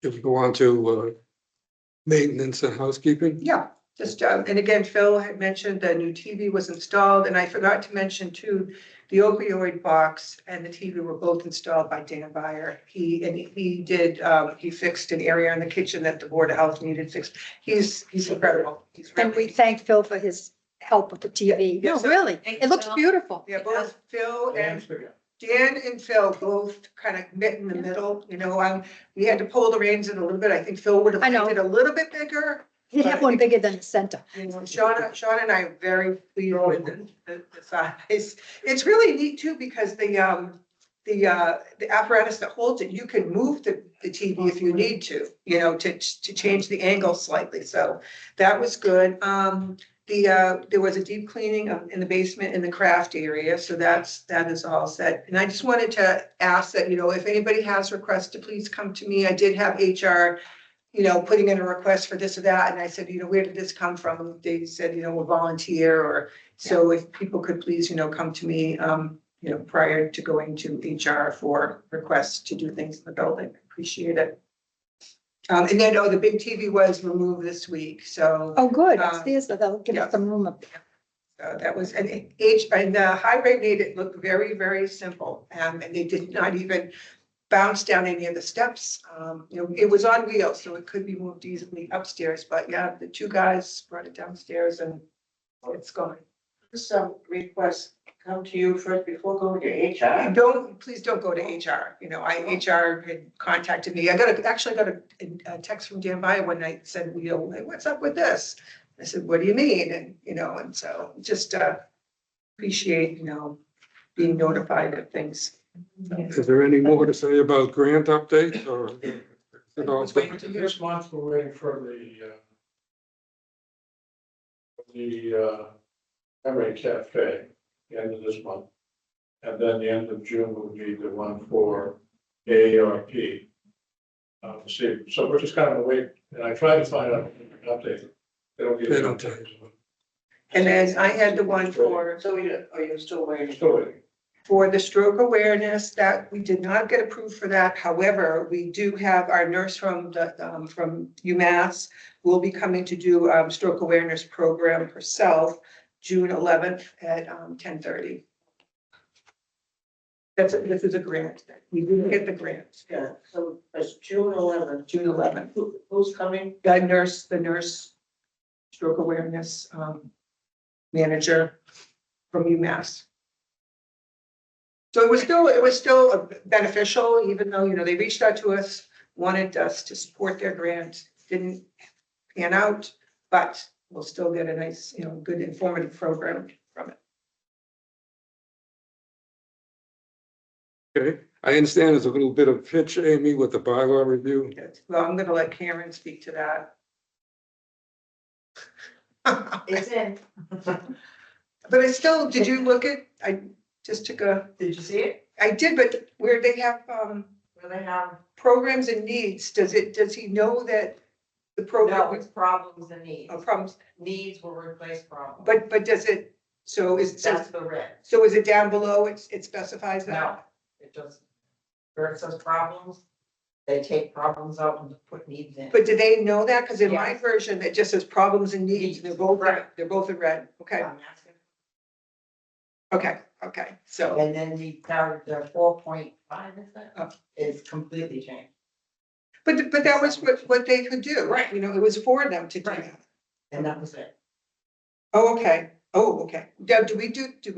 If we go on to maintenance and housekeeping. Yeah, just, and again, Phil had mentioned the new TV was installed, and I forgot to mention too, the opioid box and the TV were both installed by Dan Byer. He fixed an area in the kitchen that the Board of Health needed fixed. He's incredible. He's And we really, thank Phil for his help with the TV. Yeah, No, so- really, Thanks, it looks Phil. beautiful. yeah, both Phil and And Dan and Phil both kind of met in the middle, we had to pull the reins in a little bit. I think Phil would have I know. liked it a little bit bigger. He'd have one bigger than the center. Sean and I are very pleased with the size. It's really neat too, because the apparatus that holds it, you can move the TV if you need to, to change the angle slightly. So that was good. There was a deep cleaning in the basement in the craft area, so that is all set. And I just wanted to ask that, if anybody has requests, to please come to me. I did have HR, putting in a request for this or that, and I said, where did this come from? They said, we'll volunteer, or so if people could please, come to me, prior to going to HR for requests to do things in the building. Appreciate it. And then, the big TV was removed this week, so. Oh, good, upstairs, so they'll give yeah. us some room up there. That was, and the highway made it look very, very simple, and they did not even bounce down any of the steps. It was on wheels, so it could be moved easily upstairs, but yeah, the 2 guys brought it downstairs and it's gone. Some requests come to you first before going to HR. Please don't go to HR. HR had contacted me. I got a text from Dan Byer one night, said, hey, what's up with this? I said, what do you mean? And so just appreciate, being notified of things. Is there any more to say about grant updates or? is it all set? this month, we're waiting for the Memory Cafe, the end of this month. And then the end of June will be the one for AARP. So we're just kind of wait, and I tried to find out an update. They don't give They me don't updates. And then I had the one for So are you still waiting? Still waiting. the stroke awareness, that we did not get approved for that. However, we do have our nurse from UMass will be coming to do stroke awareness program herself, June 11th at 10:30. This is a grant. We didn't get the grant. Yeah, so it's June 11th. June 11th. Who's coming? The nurse stroke awareness manager from UMass. So it was still beneficial, even though, you know, they reached out to us, wanted us to support their grant, didn't pan out, but we'll still get a nice, you know, good informative program from it. Okay, I understand there's a little bit of pitch, Amy, with the bylaw review. Well, I'm gonna let Karen speak to that. It's in. But I still, did you look at, I just took a, Did you see it? I did, but where they have, Where they have, programs and needs, does he know that the No, program, it's problems and needs. problems, Needs will replace problems. but does it, so That's the red. so is it down below, it specifies No, that? it just, where it says problems, they take problems out and put needs in. But do they know that? Because in my Yes. version, it just says problems and needs, and Right. they're both in red, okay, I'm asking. okay, so, And then the 4.5 is Oh. that? Is completely changed. but that was what they could do, right, you know, it was for them to do Right. that. And that was it. Oh, okay, Deb, do we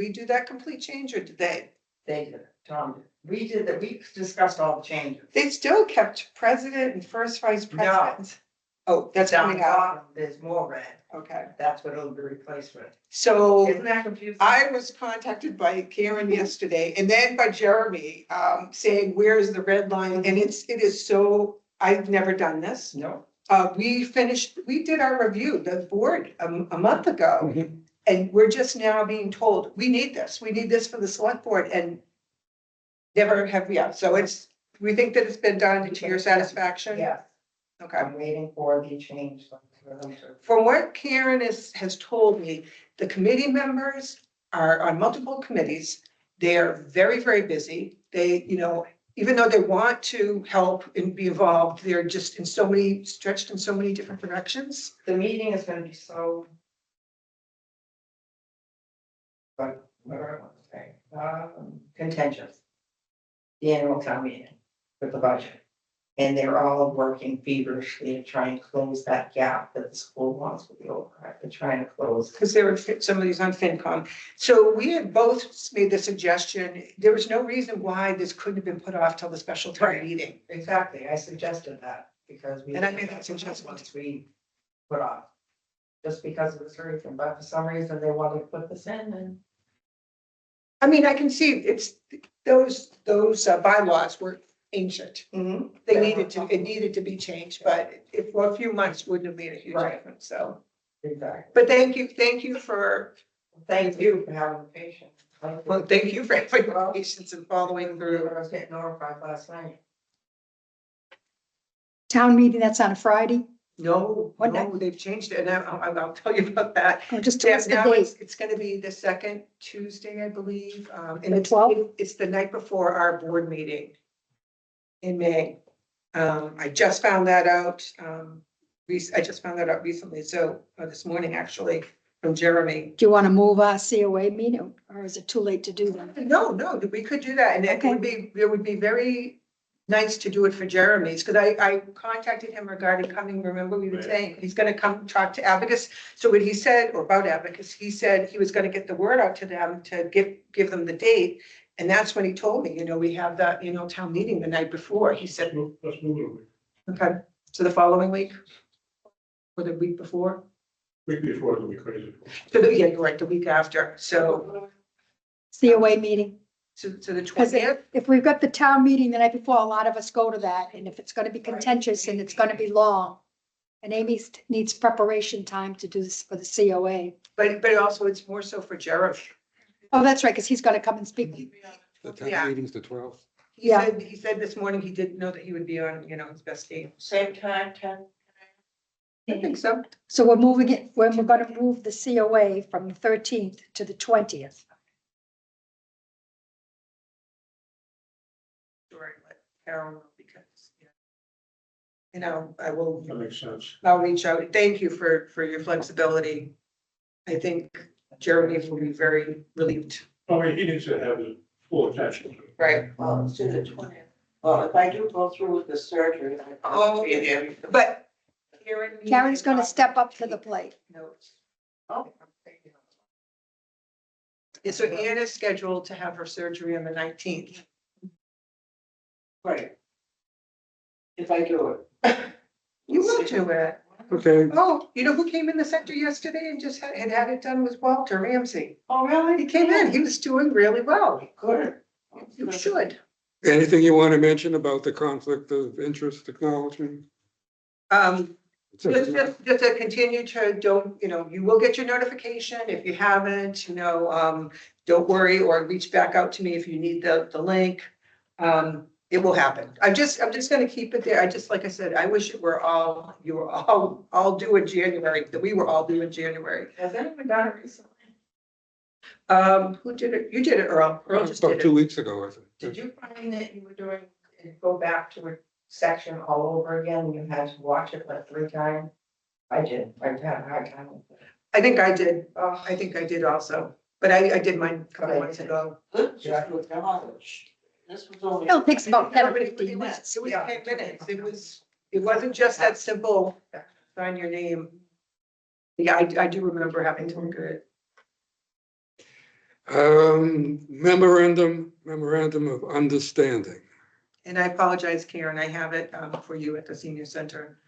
do that complete change, or did they? They did it. Tom did. We did that. We discussed all the changes. They still kept president and first vice No. president. Oh, that's Down coming the out, bottom, there's more red. okay, That's what it'll be replaced with. so. Isn't that confusing? I was contacted by Karen yesterday and then by Jeremy, saying, where's the red line? And it is so, I've never done this. No. We did our review, the board, a month ago. Mhm. And we're just now being told, we need this for the select board, and never have, yeah, so we think that it's been done to your satisfaction? Yes, Okay. I'm waiting for the change. For them to- From what Karen has told me, the committee members are on multiple committees. They're very, very busy. They, you know, even though they want to help and be involved, they're just stretched in so many different directions. The meeting is gonna be so. But what do I want to say? Contentious. The annual town meeting with the budget. And they're all working feverishly to try and close that gap that the school wants to be over. They're trying to close. Because there were somebody's on FinCom. So we had both made the suggestion, there was no reason why this couldn't have been put off till the special town Right. meeting. Exactly, I suggested that because we. And I made that suggestion. Once we put off. Just because of the reason, but for some reason they wanted to put this in and. I mean, I can see those bylaws were ancient. It needed to be changed, but if for a few months wouldn't have made a huge Right. difference, so. Exactly. But thank you for, Thank you for having patience. well, thank you for having your patience and following through. I was getting notified last night. Town meeting, that's on a Friday, No, What no, they've changed it, and I'll tell you about that. or just Yeah, what's the now date? it's gonna be the second Tuesday, I believe, and The 12th? it's the night before our board meeting in May. I just found that out, I just found that out recently, so, this morning, actually, from Jeremy. Do you want to move our COA meeting, or is it too late to do that? No, we could do that, and it would be very nice to do it for Jeremy's, because I contacted him regarding coming, remember we were Right. saying, he's gonna come talk to Abacus. So what he said, or about Abacus, he said he was gonna get the word out to them to give them the date. And that's when he told me, you know, we have that, you know, town meeting the night before. He said, Let's move it a week. okay, so the following week? Or the week before? Week before it'll be crazy. So, yeah, you're right, the week after, so, COA meeting, so the because 20th? if we've got the town meeting the night before, a lot of us go to that, and if it's gonna be contentious and it's gonna be long. And Amy needs preparation time to do this for the COA. But also it's more so for Jeremy. Oh, that's right, because he's gonna come and speak. The Yeah. town meeting's the 12th. Yeah. He said this morning he didn't know that he would be on, you know, his best day. same time, 10. I think so. So we're moving it, we're gonna move the COA from the 13th to the 20th. Sure, let Carol know because, you know, That makes sense. I'll reach out. Thank you for your flexibility. I think Jeremy will be very relieved. I mean, he needs to have his full attention. Right. Well, it's to the 20th. Well, if I do go through with the surgery, I'll be there. But Karen's gonna step up to the plate. Notes. Oh. So Ann is scheduled to have her surgery on the 19th. Right. If I do it. You will do it. Okay, Oh, you know who came in the center yesterday and just had it done was Walter Ramsey. Oh, really? He came in, he was doing really well. Good. You should. anything you want to mention about the conflict of interest acknowledgement? Just to continue to, don't, you will get your notification. If you haven't, don't worry, or reach back out to me if you need the link. It will happen. I'm just gonna keep it there. Like I said, I wish you were all due in January, that we were all due in January. Has anyone done it recently? Who did it? You did it, Earl. Earl just About did 2 it. weeks ago, I think. Did you find that you were doing, go back to a section all over again, you had to watch it like 3 times? I did, I had a hard time with it. I think I did. I think I did also, but I did mine a couple months ago. This just with knowledge. This was only. It takes about 10 or It was 15 minutes. 10 minutes. It wasn't just that simple, sign your name. Yeah, I do remember having to look at it. Memorandum of understanding. And I apologize, Karen, I have it for you at the senior center.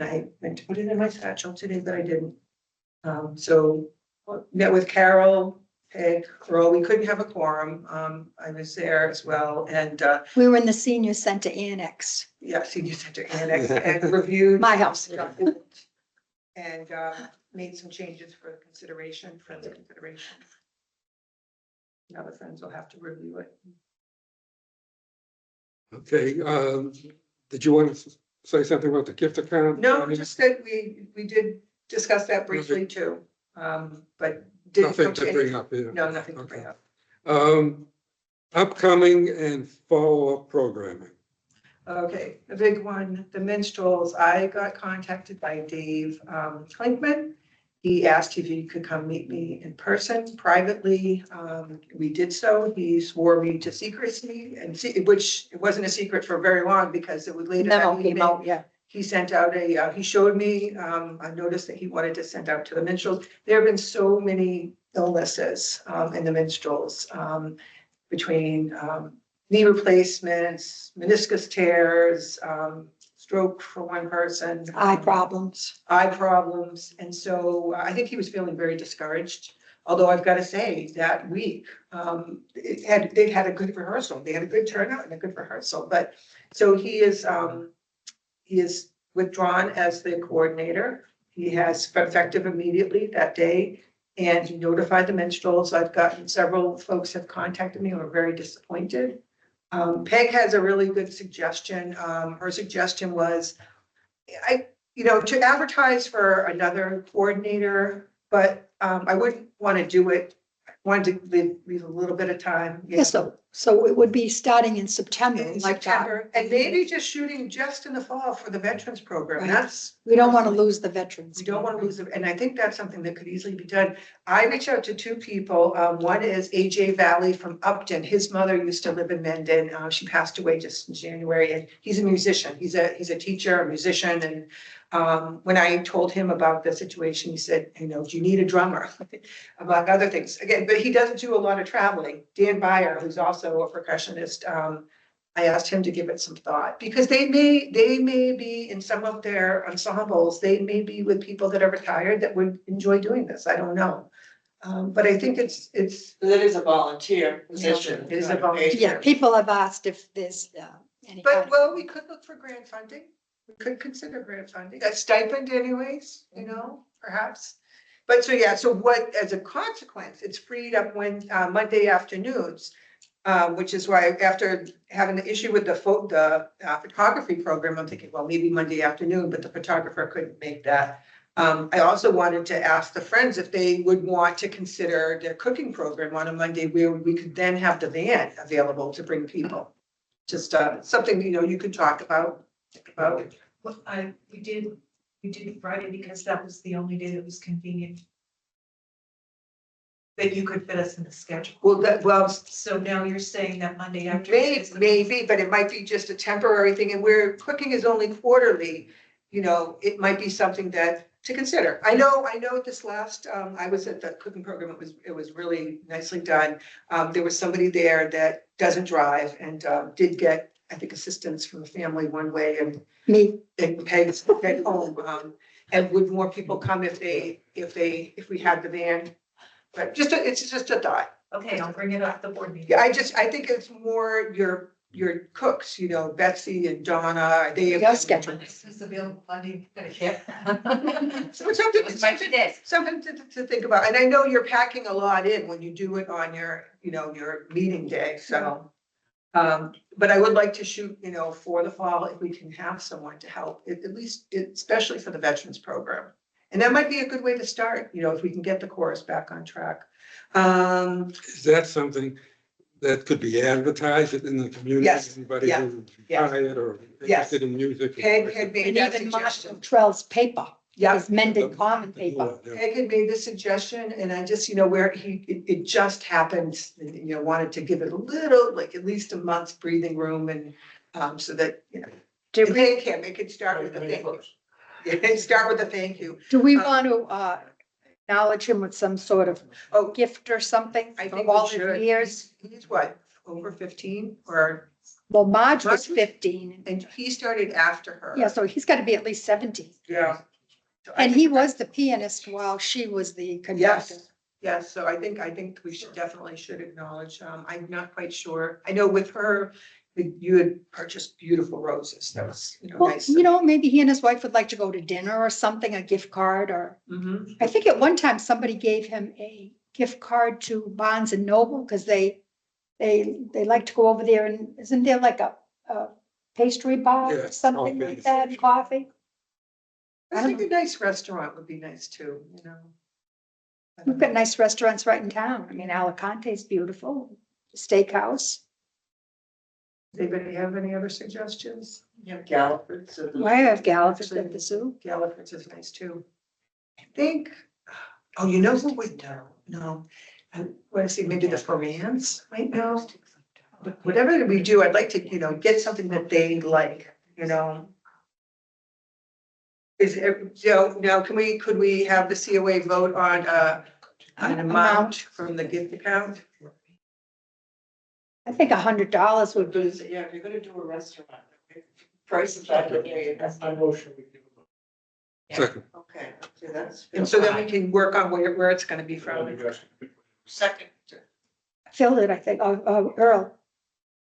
I meant to put it in my satchel today, but I didn't. So met with Carol, Peg, Earl, we couldn't have a quorum. I was there as well, and We were in the senior center annex, yeah, senior center annex, and reviewed. my house. And made some changes for consideration, friends of consideration. Now the friends will have to review it. Okay, did you want to say something about the gift account? No, just that we did discuss that briefly too, but didn't. Nothing to bring up here. No, nothing to bring up. Upcoming and follow-up programming. Okay, the big one, the minstrels, I got contacted by Dave Klinkman. He asked if he could come meet me in person privately. We did so. He swore me to secrecy, which it wasn't a secret for very long because it was later that Memo came evening. out, yeah. He sent out he showed me, I noticed that he wanted to send out to the minstrels. There have been so many illnesses in the minstrels, between knee replacements, meniscus tears, stroke for one person. Eye problems. And so I think he was feeling very discouraged. Although I've got to say that week, they had a good rehearsal. They had a good turnout and a good rehearsal. But so he is withdrawn as the coordinator. He has effective immediately that day, and he notified the minstrels. I've gotten several folks have contacted me who are very disappointed. Peg has a really good suggestion. Her suggestion was, to advertise for another coordinator, but I wouldn't want to do it. I wanted to leave a little bit of time. Yeah, so it would be starting in September, In like September, and maybe just shooting just in the fall for the veterans program. Right. That's. we don't want to lose the veterans. We don't want to lose it, and I think that's something that could easily be done. I reached out to 2 people. One is AJ Valley from Upton. His mother used to live in Mendon. She passed away just in January, and he's a musician. He's a teacher, a musician, and when I told him about the situation, he said, do you need a drummer? Among other things. Again, but he doesn't do a lot of traveling. Dan Byer, who's also a percussionist, I asked him to give it some thought because they may be in some of their ensembles, they may be with people that are retired that would enjoy doing this. I don't know. But I think it's. It is a volunteer position. It is a volunteer. Yeah, people have asked if there's any. But, well, we could look for grant funding. We could consider grant funding, a stipend anyways, perhaps. But so what, as a consequence, it's freed up when Monday afternoons, which is why after having the issue with the photography program, I'm thinking, well, maybe Monday afternoon, but the photographer couldn't make that. I also wanted to ask the friends if they would want to consider their cooking program on a Monday where we could then have the van available to bring people. Just something, you could talk about. Well, we did Friday because that was the only day that was convenient. That you could fit us in the schedule. So now you're saying that Monday afternoon. Maybe, but it might be just a temporary thing, and where cooking is only quarterly, it might be something that to consider. I know this last, I was at the cooking program, it was really nicely done. There was somebody there that doesn't drive and, did get, I think, assistance from the family one way and Me, paid home. And would more people come if we had the van? But it's just a thought. Okay, I'll bring it up at the board meeting. Yeah, I think it's more your cooks, you know, Betsy and Donna, they. your schedule. This is available Monday. Yeah. So something to think about, and I know you're packing a lot in when you do it on your, you know, your meeting day, so. But I would like to shoot, you know, for the fall, if we can have someone to help, at least, especially for the veterans program. And that might be a good way to start, you know, if we can get the chorus back on track. Is that something that could be advertised in the community? Yes, Anybody yeah, who's yeah. retired or Yes. interested in music? Peg had made And that even Marshall suggestion. Trell's paper, Yeah, his Mendon Common paper. Peg had made this suggestion and I just, you know, where it just happened, you know, wanted to give it a little, like at least a month's breathing room and, so that, you know. Do And we, Peg can, it could start with a thank you. Yeah, start with a thank you. do we want to, acknowledge him with some sort of Oh, gift or something I for think all we his should. years? He's what, over 15 or, Well, Marge was Marge was- 15. and he started after her. Yeah, so he's got to be at least 17. Yeah. So I And think he was the pianist while she was the conductor. Yes, yes, so I think we should acknowledge, I'm not quite sure, I know with her, you had purchased beautiful roses, that was, you know, Well, nice. you know, maybe he and his wife would like to go to dinner or something, a gift card, or Mhm. I think at one time somebody gave him a gift card to Barnes and Noble because they like to go over there and isn't there like a pastry bar or Yeah, something coffee. like that, coffee? I think a nice restaurant would be nice too, you know. I don't We've got know. nice restaurants right in town. I mean, Alicante's beautiful, steakhouse. Does anybody have any other suggestions? You have Galliford, so. I have Galliford at the zoo. Galliford's is nice too. I think, oh, you know who would know? No. I want to see, maybe the Forans might know. But whatever we do, I'd like to, you know, get something that they like, you know. Is it, so now could we have the COA vote on an amount from the gift account? I think $100 would be, Yeah, if you're gonna do a restaurant, price is out of the I motion we give them. Second. Okay, okay, that's. And so then we can work on where it's gonna be from. Second, Phil did, I think, Earl,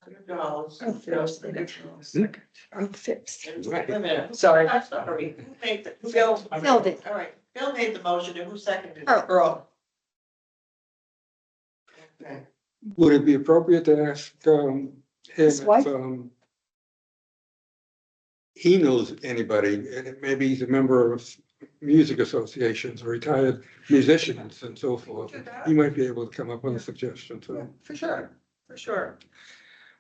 $100. Oh, Phil's the next one. Earl Phipps. Wait a minute. Sorry. I'm sorry. Who made the? Phil. Phil did. All right, Bill made the motion, and who seconded it? Earl. Okay. Would it be appropriate to ask him His wife? if he knows anybody, and maybe he's a member of music associations or retired musicians and so forth. He might be able to come up with a suggestion Yeah, too. for sure, for sure.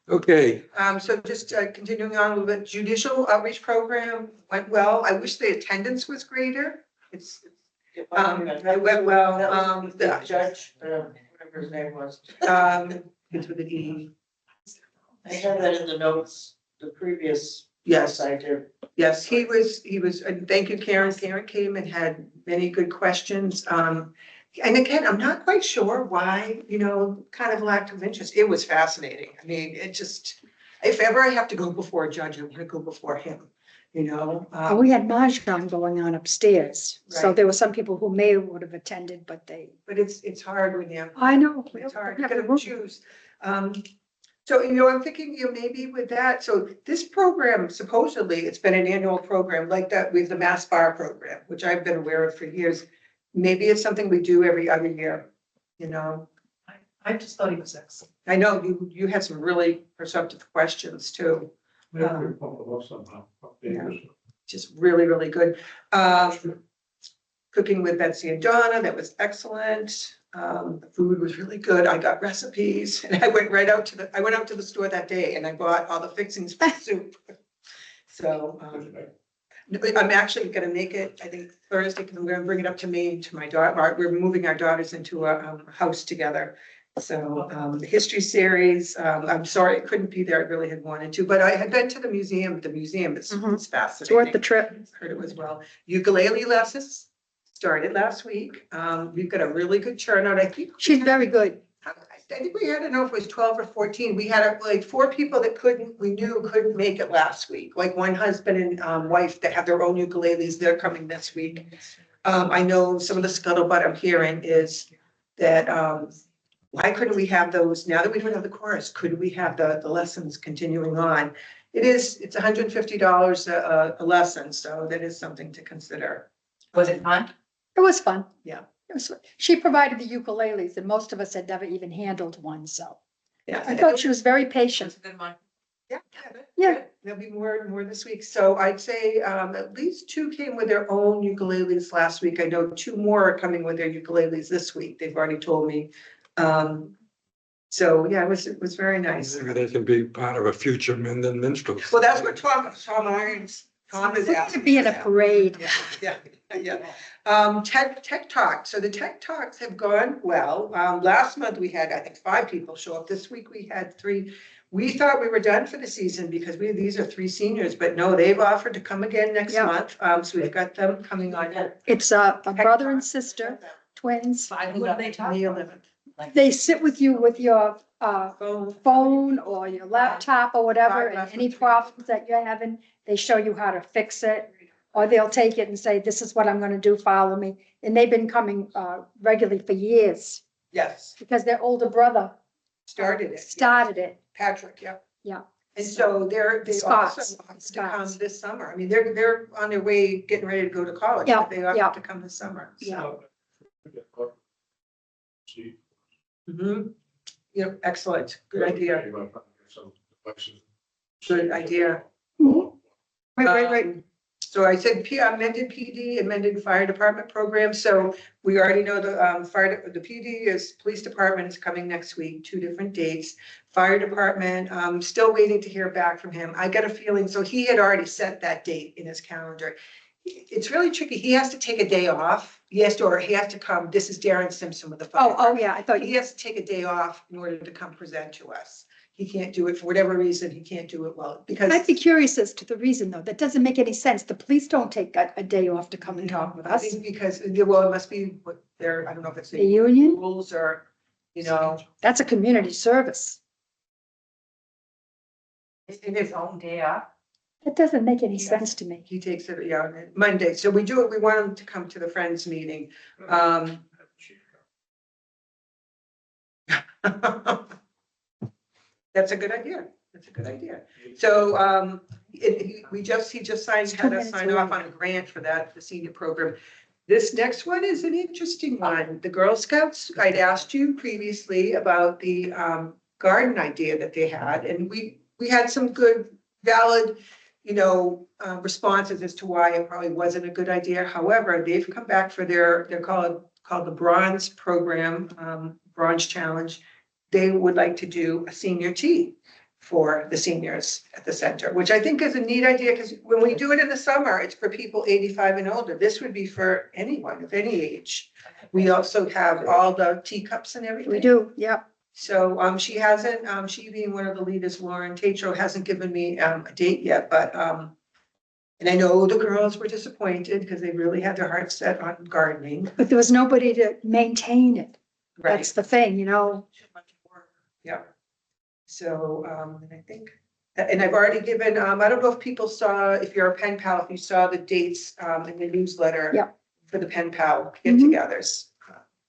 Okay, So just continuing on a little bit, judicial outreach program went well. I wish the attendance was greater. It's, it went well. The judge, whatever his name was. It's with an E. I had that in the notes, the previous. Yes, I did. yes, he was, and thank you, Karen. Karen came and had many good questions. And again, I'm not quite sure why, you know, kind of lack of interest. It was fascinating. I mean, it just, if ever I have to go before a judge, I want to go before him, you know? We had Mahjong going on upstairs, so Right. there were some people who may would have attended, but they, But it's hard when you, I know. we it's don't hard, you have the gotta room. choose. So, you know, I'm thinking, you know, maybe with that, so this program, supposedly, it's been an annual program like that with the Mass Bar program, which I've been aware of for years. Maybe it's something we do every other year, you know? I just thought he was excellent. I know you had some really perceptive questions too, Maybe we pump them up somehow. Yeah. just really, really good. Cooking with Betsy and Donna, that was excellent. The food was really good. I got recipes and I went out to the store that day and I bought all the fixings for soup. So, I'm actually gonna make it, I think Thursday, because I'm gonna bring it up to me, to my daughter. We're moving our daughters into a house together. So, the history series, I'm sorry I couldn't be there. I really had wanted to, but I had been to the museum. The museum is Mhm. it's It's fascinating. worth the trip. Heard it was well. Ukulele lessons started last week. We've got a really good turnout. I think. She's very good. I think we had, I don't know if it was 12 or 14. We had like 4 people that we knew couldn't make it last week. Like one husband and wife that have their own ukuleles, they're coming this week. I know some of the scuttlebutt I'm hearing is that, why couldn't we have those, now that we don't have the chorus, could we have the lessons continuing on? It's $150 a lesson, so that is something to consider. Was it fun? It was fun. Yeah. She provided the ukuleles and most of us had never even handled one, so Yeah. I thought she was very patient. Good one. Yeah. Yeah. There'll be more this week. So I'd say at least 2 came with their own ukuleles last week. I know 2 more are coming with their ukuleles this week. They've already told me. So yeah, it was very nice. Maybe they can be part of a future Mendon minstrels. Well, that's what Tom Irons, Tom is We're asking. gonna be in a for that. parade. Yeah. Tech Talk. So the Tech Talks have gone well. Last month we had, I think, 5 people show up. This week we had 3. We thought we were done for the season because these are 3 seniors, but no, they've offered to come again next Yeah. month. So we've got them coming on. It's a brother and sister, twins. What do they talk May about? 11th. They sit with you with your Phone. phone or your laptop or whatever, and Five any lessons. problems that you're having, they show you how to fix it. Or they'll take it and say, this is what I'm gonna do, follow me. And they've been coming regularly for years Yes, because their older brother started it. started it. Patrick, yeah. Yeah. And so they Scots, also have to come Scots. this summer. I mean, they're on their way, getting ready to go to college, Yeah, but they yeah. have to come this summer. Yeah. See. Mhm. Yeah, excellent. Good idea. Some devices. Good idea. Right. So I said amended PD, amended fire department program. So we already know the PD is police department is coming next week, 2 different dates. Fire department, still waiting to hear back from him. I got a feeling, so he had already set that date in his calendar. It's really tricky. He has to take a day off. He has to come. This is Darren Simpson with the fire. Oh, yeah, I thought He you, has to take a day off in order to come present to us. He can't do it for whatever reason. He can't do it well because. I'd be curious as to the reason though. That doesn't make any sense. The police don't take a day off to come and talk with I us. think because, well, it must be what I don't know if it's The the union, rules or, you know, that's a community service. In his own day off? That doesn't make any sense to me. he takes it, yeah, on Monday. So we want him to come to the Friends meeting. That's a good idea. That's a good idea. So, he just signed, had us sign off on a grant for that, the senior program. This next one is an interesting one. The Girl Scouts, I'd asked you previously about the garden idea that they had, and we had some good, valid, responses as to why it probably wasn't a good idea. However, they've come back for they're called the Bronze Program, Bronze Challenge. They would like to do a senior tea for the seniors at the center, which I think is a neat idea because when we do it in the summer, it's for people 85 and older. This would be for anyone of any age. We also have all the teacups and everything. We do, yeah. So she hasn't, she being one of the leaders, Lauren Tatro, hasn't given me a date yet, but and I know the girls were disappointed because they really had their hearts set on gardening. But there was nobody to maintain it. Right. That's the thing, Yeah. So, and I think, and I've already given, I don't know if people saw, if you're a pen pal, if you saw the dates, in the newsletter. Yeah. For the pen pal get-togethers.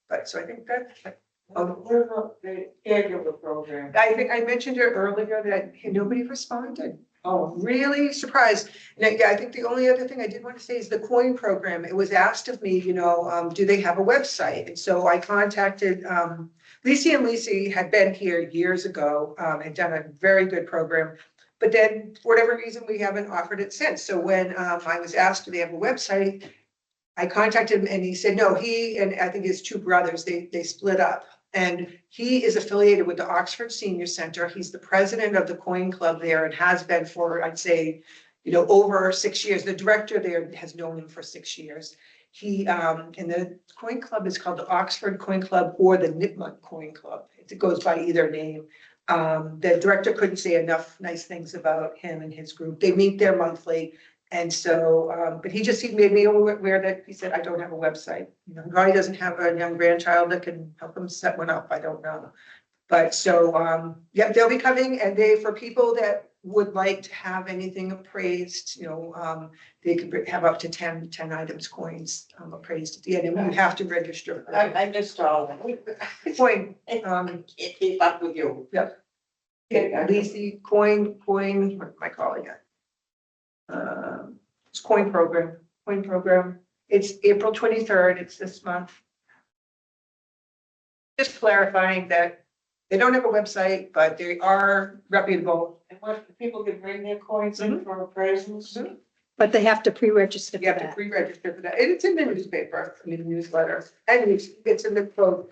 But so I think that, What about the caregiver program? I think I mentioned it earlier that nobody responded. Oh, really surprised. And I think the only other thing I did want to say is the coin program. It was asked of me, do they have a website? And so I contacted, Lisi and Lisi had been here years ago, and done a very good program. But then for whatever reason, we haven't offered it since. So when I was asked, do they have a website? I contacted him and he said, no, he and I think his 2 brothers, they split up. And he is affiliated with the Oxford Senior Center. He's the president of the Coin Club there and has been for, I'd say, over 6 years. The director there has known him for 6 years. And the coin club is called the Oxford Coin Club or the Nipmuc Coin Club. It goes by either name. The director couldn't say enough nice things about him and his group. They meet there monthly. And so, but he made me aware that he said, I don't have a website. You know, he probably doesn't have a young grandchild that can help him set one up. I don't know. But so, yep, they'll be coming, and for people that would like to have anything appraised, they could have up to 10 items, coins, appraised at the end, and you have to register. I missed all of Coin, it. Can't keep up with you. Lisi, coin, what am I calling it? It's coin program. It's April 23rd, it's this month. Just clarifying that they don't have a website, but they are reputable. And what, people can bring their coins in for appraisals? Mhm. But they have to pre-register for You have to that. pre-register for that, and it's in the newspaper, newsletter, and it's in the quote.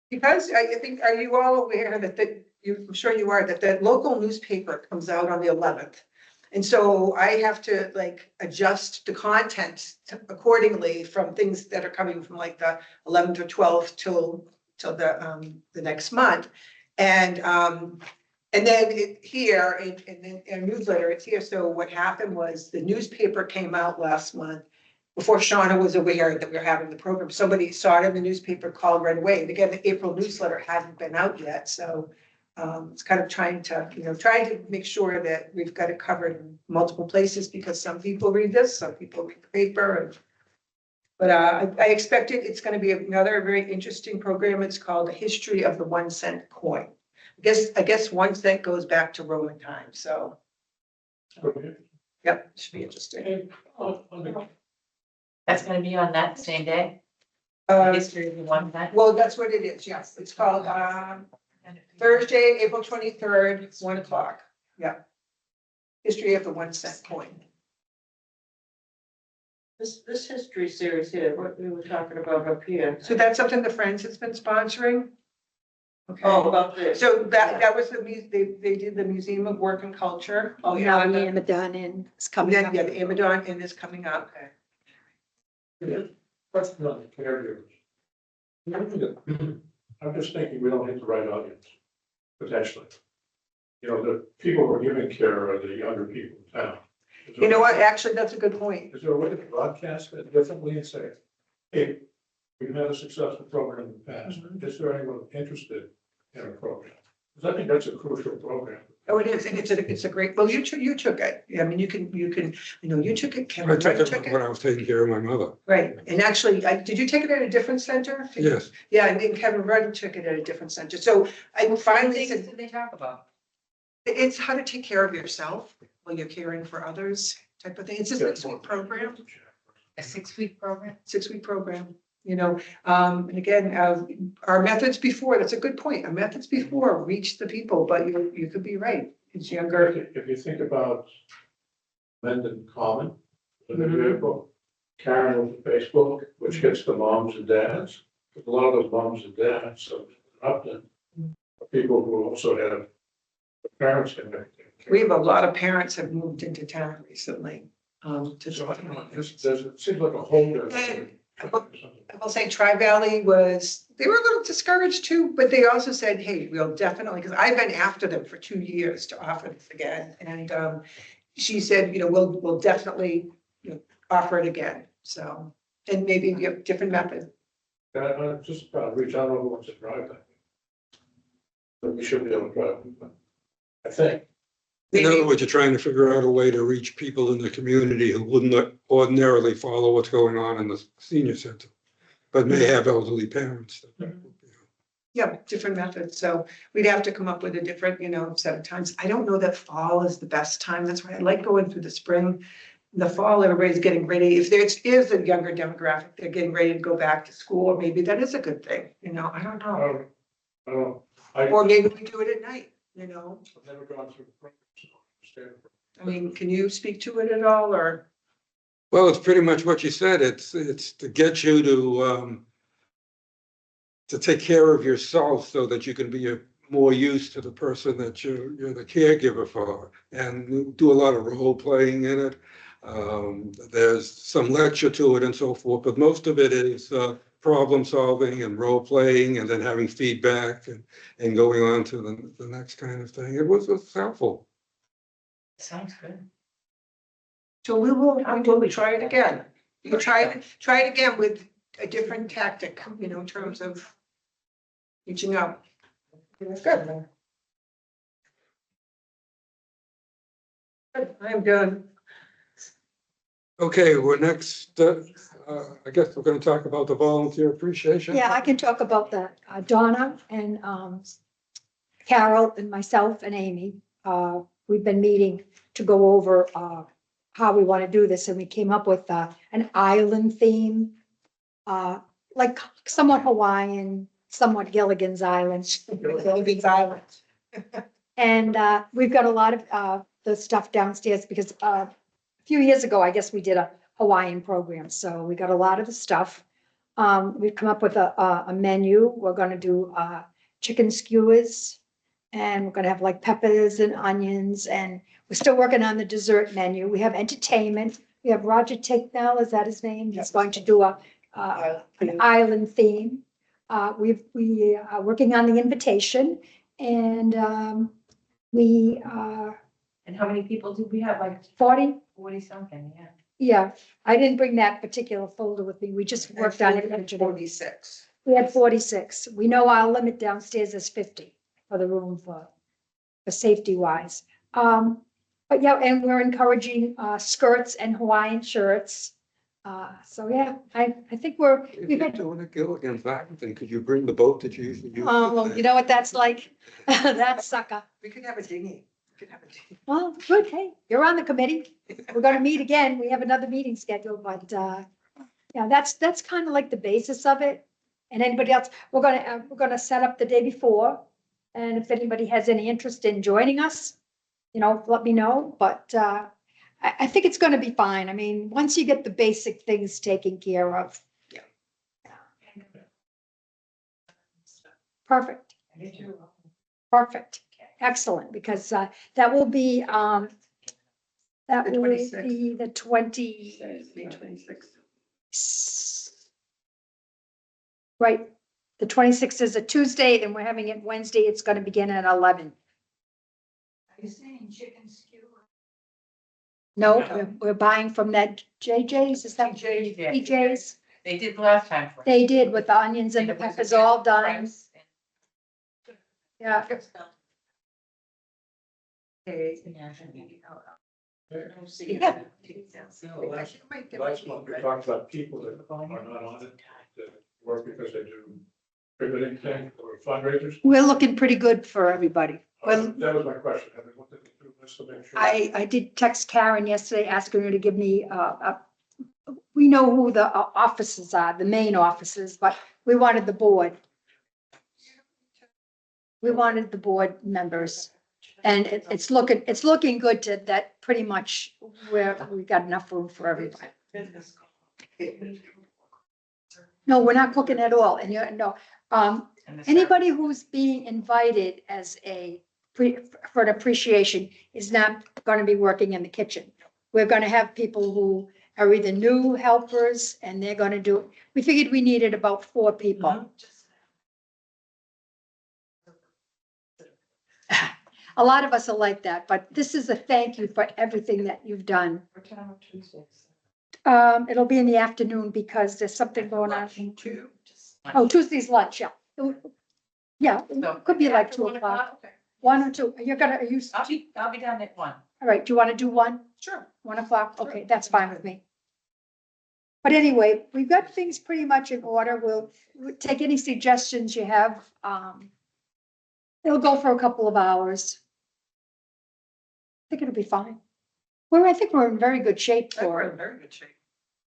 Because I think, are you all aware that I'm sure you are, that the local newspaper comes out on the 11th? And so I have to adjust the content accordingly from things that are coming from like the 11th or 12th till the next month. And then here in a newsletter, it's here. So what happened was the newspaper came out last month before Shauna was aware that we were having the program. Somebody saw it in the newspaper, called right away. And again, the April newsletter hadn't been out yet. So it's kind of trying to make sure that we've got it covered in multiple places, because some people read this, some people read the paper. But I expect it's going to be another very interesting program. It's called The History of the 1 Cent Coin. I guess 1 cent goes back to Roman times. So, yep, should be interesting. That's gonna be on that same day? Uh, History of the 1 cent? well, that's what it is. Yes, it's called Thursday, April 23rd, 1 o'clock. Yeah. History of the 1 cent coin. This history series here, what we were talking about up here. So that's something the Friends has been sponsoring. Okay. Oh, about this. So that was they did the Museum of Work and Culture. Oh, Now yeah. the Amadon Inn is And coming then, up. yeah, the Amadon Inn is coming up. Question on the caregivers. I'm just thinking we don't hit the right audience, potentially. The people who are giving care are the younger people in town. You know what? Actually, that's a good point. Is there a way to broadcast it differently and say, hey, we've had a successful program in the past. Is there anyone interested in a program? Because I think that's a crucial program. Oh, it is, and it's a great, well, you took it. Yeah, I mean, you can, you took it, I Kevin, took right? You it took when it. I was taking care of my mother. Right, and actually, did you take it at a different center? Yes. Yeah, and then Kevin Rudd took it at a different center. So I finally Things said, did they talk about? it's how to take care of yourself while you're caring for others type of thing. It's just a sweet program. A 6-week program? 6-week program, and again, our methods before, that's a good point. Our methods before reach the people, but you could be right. It's younger. If you think about Mendon Common, the vehicle, Karen with Facebook, which gets the moms and dads, a lot of those moms and dads, so often, people who also have parents can make. We have a lot of parents have moved into town recently. So it seems like a whole different. I will say Tri-Valley they were a little discouraged too, but they also said, hey, we'll definitely, because I've been after them for 2 years to offer this again. And she said, we'll definitely offer it again. So, and maybe you have different method. I'm just about to reach out, I don't know who wants to drive that. But we should be able to drive it, I think. In other words, you're trying to figure out a way to reach people in the community who wouldn't ordinarily follow what's going on in the senior center, but may have elderly parents. Yeah, different methods. So we'd have to come up with a different, set of times. I don't know that fall is the best time. That's why I like going through the spring. The fall, everybody's getting ready. If there is a younger demographic, they're getting ready to go back to school, maybe that is a good thing. I don't know. Or maybe we do it at night, I've never gone through the program, so I understand. I mean, can you speak to it at all, or? Well, it's pretty much what you said. It's to get you to take care of yourself so that you can be more used to the person that you're the caregiver for, and do a lot of role playing in it. There's some lecture to it and so forth, but most of it is problem solving and role playing and then having feedback and going on to the next kind of thing. It was helpful. Sounds good. So we will try it again. You can try it again with a different tactic, you know, in terms of reaching out. That's good. Good, I'm done. Okay, we're next, I guess we're going to talk about the volunteer appreciation. Yeah, I can talk about that. Donna and Carol and myself and Amy, we've been meeting to go over how we want to do this, and we came up with an island theme, like somewhat Hawaiian, somewhat Gilligan's Island. Gilligan's Island. And we've got a lot of the stuff downstairs because a few years ago, I guess we did a Hawaiian program, so we got a lot of the stuff. We've come up with a menu. We're gonna do chicken skewers, and we're gonna have like peppers and onions, and we're still working on the dessert menu. We have entertainment. We have Roger Ticknell, is that his name? He's going to do an island theme. We are working on the invitation, and we And how many people did we have? Like 40. 40 something, yeah. Yeah, I didn't bring that particular folder with me. We just worked on it yesterday. 46. We had 46. We know our limit downstairs is 50 for the room for safety wise. But yeah, and we're encouraging skirts and Hawaiian shirts. So yeah, I think If you're doing a Gilligan's Island thing, could you bring the boat that you usually use? you know what that's like? That sucker. We could have a dinghy. We could have a dinghy. Well, good. Hey, you're on the committee. We're gonna meet again. We have another meeting scheduled, but yeah, that's kind of like the basis of it. And anybody else, we're gonna set up the day before. And if anybody has any interest in joining us, you know, let me know. But I think it's gonna be fine. I mean, once you get the basic things taken care of. Yeah. Perfect. Perfect. Excellent, because that will be, that The will 26th. be the 20. May 26th. Right, the 26th is a Tuesday, and we're having it Wednesday. It's gonna begin at 11. Are you saying chicken skewer? No, No. we're buying from that JJ's, is that PJ's? They did last time for us. They did with the onions and the it was a peppers good all done. price, Yeah, Okay. and- Yeah. Last month, we talked about people that are not on it, that work because they do riveting thing or fundraisers. we're looking pretty good for everybody. Well, That was my question. Have we looked at the list to make sure? I did text Karen yesterday asking her to give me, we know who the offices are, the main offices, but we wanted the board. We wanted the board members, and it's looking good to that pretty much where we got enough room for everybody. No, we're not cooking at all, and no, and the anybody who's being invited as for an appreciation is not gonna be working in the kitchen. We're gonna have people who are either new helpers, and they're gonna do, we figured we needed about 4 people. A lot of us are like that, but this is a thank you for everything that you've done. What time on Tuesdays? It'll be in the afternoon because there's something going on. Two. Oh, Tuesday's lunch, yeah. Yeah, So, it could be like after 2 1 o'clock. Okay. 1 or 2. Are you, I'll be done at 1. all right, do you want to do 1? Sure. 1 o'clock? Okay, that's fine with me. But anyway, we've got things pretty much in order. We'll take any suggestions you have. It'll go for a couple of hours. I think it'll be fine. I think we're in very good shape We're for in it. very good shape.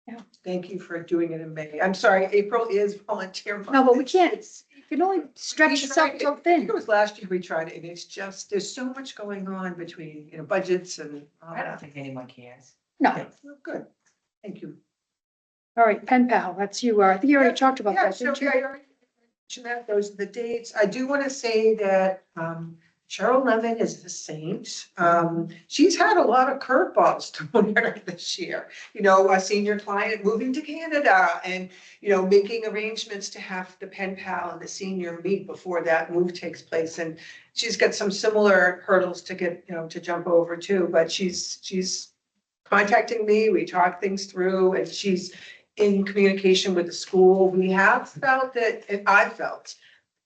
Yeah. Thank you for doing it in May. I'm sorry, April is volunteer month. No, but we can't, you can only stretch yourself so I think thin. it was last year we tried it, and it's just, there's so much going on between, you know, budgets and. I don't think anyone cares. No, Yeah, good. Thank you. all right, pen pal, that's you. I think you already talked about Yeah, that, so didn't you? I already mentioned that, those are the dates. I do want to say that, Cheryl Levin is the saint. She's had a lot of curveballs thrown at her this year. You know, a senior client moving to Canada and, you know, making arrangements to have the pen pal and the senior meet before that move takes place. And she's got some similar hurdles to get, you know, to jump over too, but she's contacting me, we talk things through, and she's in communication with the school. We have felt that, and I felt,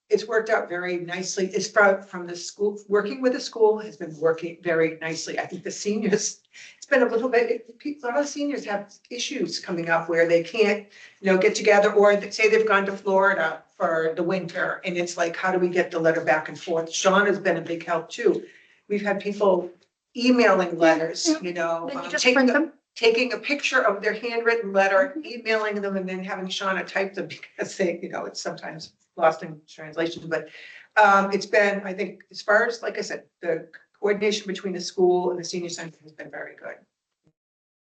it's worked out very nicely. It's from the school, working with the school has been working very nicely. I think the seniors, it's been a little bit, a lot of seniors have issues coming up where they can't, you know, get together, or say they've gone to Florida for the winter, and it's like, how do we get the letter back and forth? Sean has been a big help too. We've had people emailing letters, you know. Then you just taking print a- them. Taking a picture of their handwritten letter, emailing them, and then having Shauna type them because they, you know, it's sometimes lost in translation, but it's been, I think, as far as, like I said, the coordination between the school and the senior center has been very good.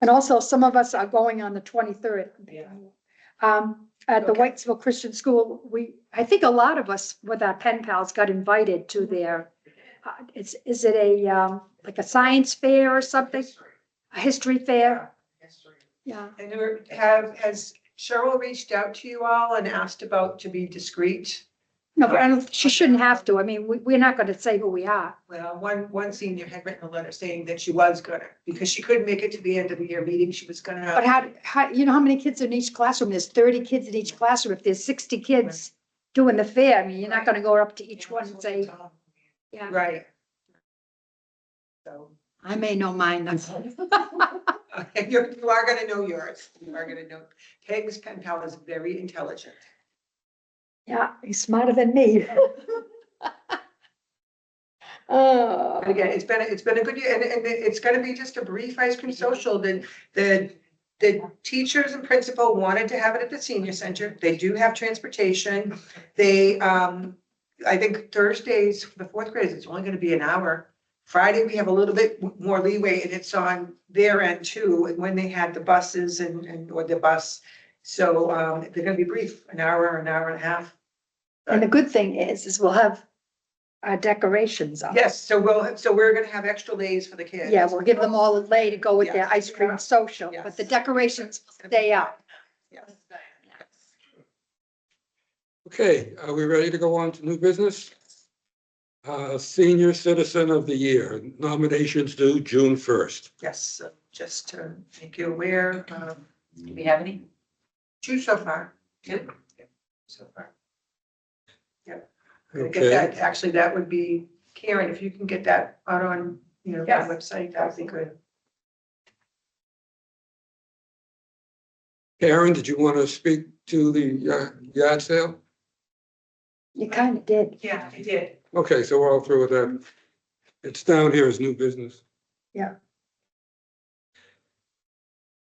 And also, some of us are going on the 23rd. Yeah. At the Okay. Whitesville Christian School, I think a lot of us with our pen pals got invited to their, is it a, like a science fair or something? A history fair? Yeah. And has Cheryl reached out to you all and asked about to be discreet? No, but she shouldn't have to. I mean, we're not gonna say who we are. Well, one senior had written a letter saying that she was gonna, because she couldn't make it to the end of the year meeting, she was But gonna. how, you know how many kids in each classroom? There's 30 kids in each classroom. If there's 60 kids doing the fair, I mean, you're not gonna go up to each one and say, yeah, Right. So, I may know mine. okay, you are gonna know yours, you are gonna know. Peg's pen pal is very intelligent. Yeah, he's smarter than me. Oh. And again, it's been a good year, and it's gonna be just a brief ice cream social. The teachers and principal wanted to have it at the senior center. They do have transportation. They, I think Thursdays for the fourth graders, it's only gonna be an hour. Friday, we have a little bit more leeway, and it's on their end too, when they had the buses or the bus. So, they're gonna be brief, an hour and a half. And the good thing is we'll have our decorations up. Yes, so we're gonna have extra days for the kids. Yeah, we'll give them all a lay to go with their Yes. ice cream social, but the decorations will stay up. Yes. Okay, are we ready to go on to new business? Senior Citizen of the Year, nominations due June 1st. Yes, so just to make you aware, Do we have any? 2 so far. Two? So far. Yep. I'm gonna get that, actually, that would be, Karen, if you can get that out on, you know, that website, that would be good. Karen, did you want to speak to the yard sale? You kind of did. Yeah, I did. Okay, so we're all through with that. It's down here as new business. Yeah.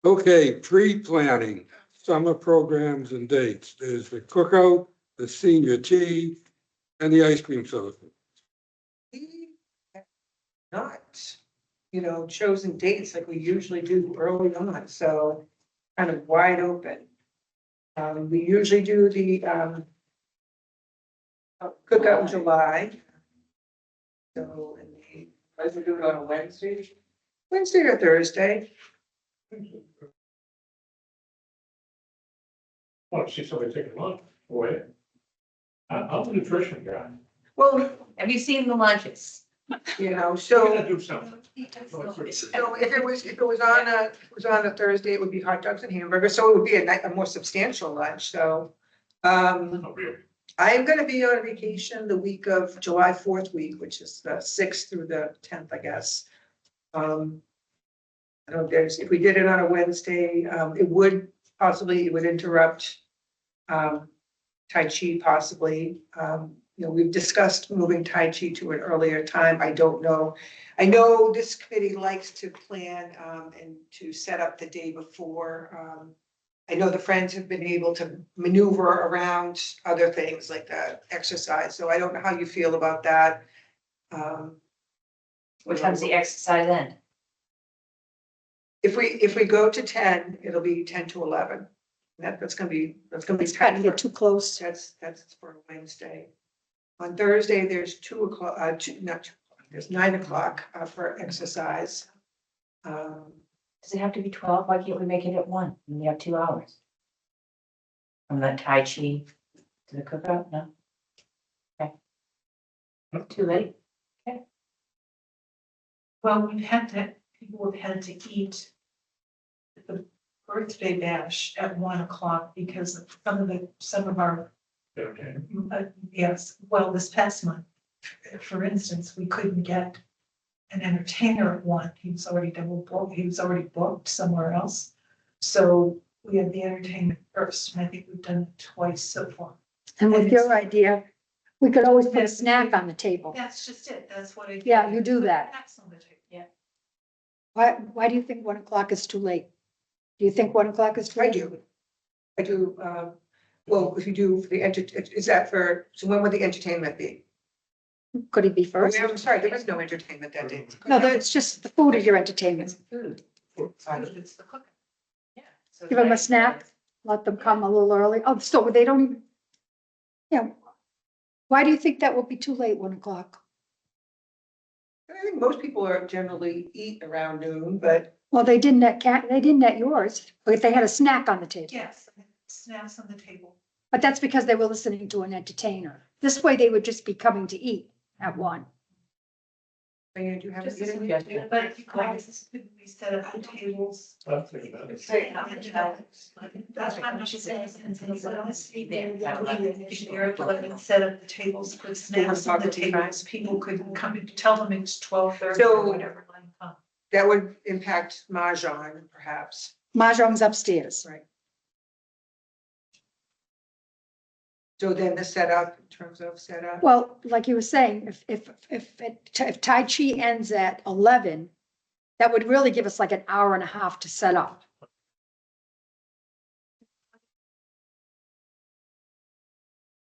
Okay, pre-planning, summer programs and dates. There's the cookout, the senior tea, and the ice cream social. We have not, you know, chosen dates like we usually do early on, so kind of wide open. We usually do the cookout in July. So, Let's do it on a Wednesday. Wednesday or Thursday. Want to see somebody take a lunch away? I'm a nutrition guy. Well, Have you seen the lunches? you know, We're so. gonna do something. So if it was on a Thursday, it would be hot dogs and hamburgers, so it would be a more substantial lunch, so. Not really. I am gonna be on vacation the week of July 4th week, which is the 6th through the 10th, I guess. I don't know if we did it on a Wednesday, it would interrupt Tai Chi possibly. You know, we've discussed moving Tai Chi to an earlier time. I don't know. I know this committee likes to plan and to set up the day before. I know the Friends have been able to maneuver around other things like that exercise, so I don't know how you feel about that. What time's the exercise end? If we go to 10, it'll be 10 to 11. That's gonna be It's kind of tight. get too close. That's for Wednesday. On Thursday, there's 2 o'clock, there's 9 o'clock for exercise. Does it have to be 12? Why can't we make it at 1? And we have 2 hours? From the Tai Chi to the cookout, no? Okay. Too late? Well, people have had to eat the birthday bash at 1 o'clock because of some of our, Okay. yes, well, this past month, for instance, we couldn't get an entertainer at 1. He was already double booked, he was already booked somewhere else. So we had the entertainment first, and I think we've done it twice so far. And with your idea, we could always put a snack on the table. That's just it, that's what I do. Yeah, you do that. Snacks on the table. Yeah. Why do you think 1 o'clock is too late? Do you think 1 o'clock is too I late? do. I do, well, if you do for the is that for, so when would the entertainment be? Could it be Oh, first? I'm sorry, there is no entertainment that day. No, it's just the food is your entertainment. Food. It's the cooking. Yeah. So Give them a like- snack, let them come a little early. Oh, so they don't even. Yeah. Why do you think that would be too late, 1 o'clock? I think most people are generally eat around noon, but Well, they didn't at yours, but they had a snack on the table. Yes, snacks on the table. But that's because they were listening to an entertainer. This way they would just be coming to eat at 1. Diane, do you have Just a anything? suggestion. But if you guys, could we set up the tables? I'm thinking about it. That's what I'm just saying. Yeah. Set up the tables, put snacks on the tables, people could come and tell them it's 12:30 So- or whatever. let them come. That would impact Mahjong perhaps. Mahjong's upstairs. Right. So then the setup, in terms of setup, Well, like you were saying, if Tai Chi ends at 11, that would really give us like an hour and a half to set up.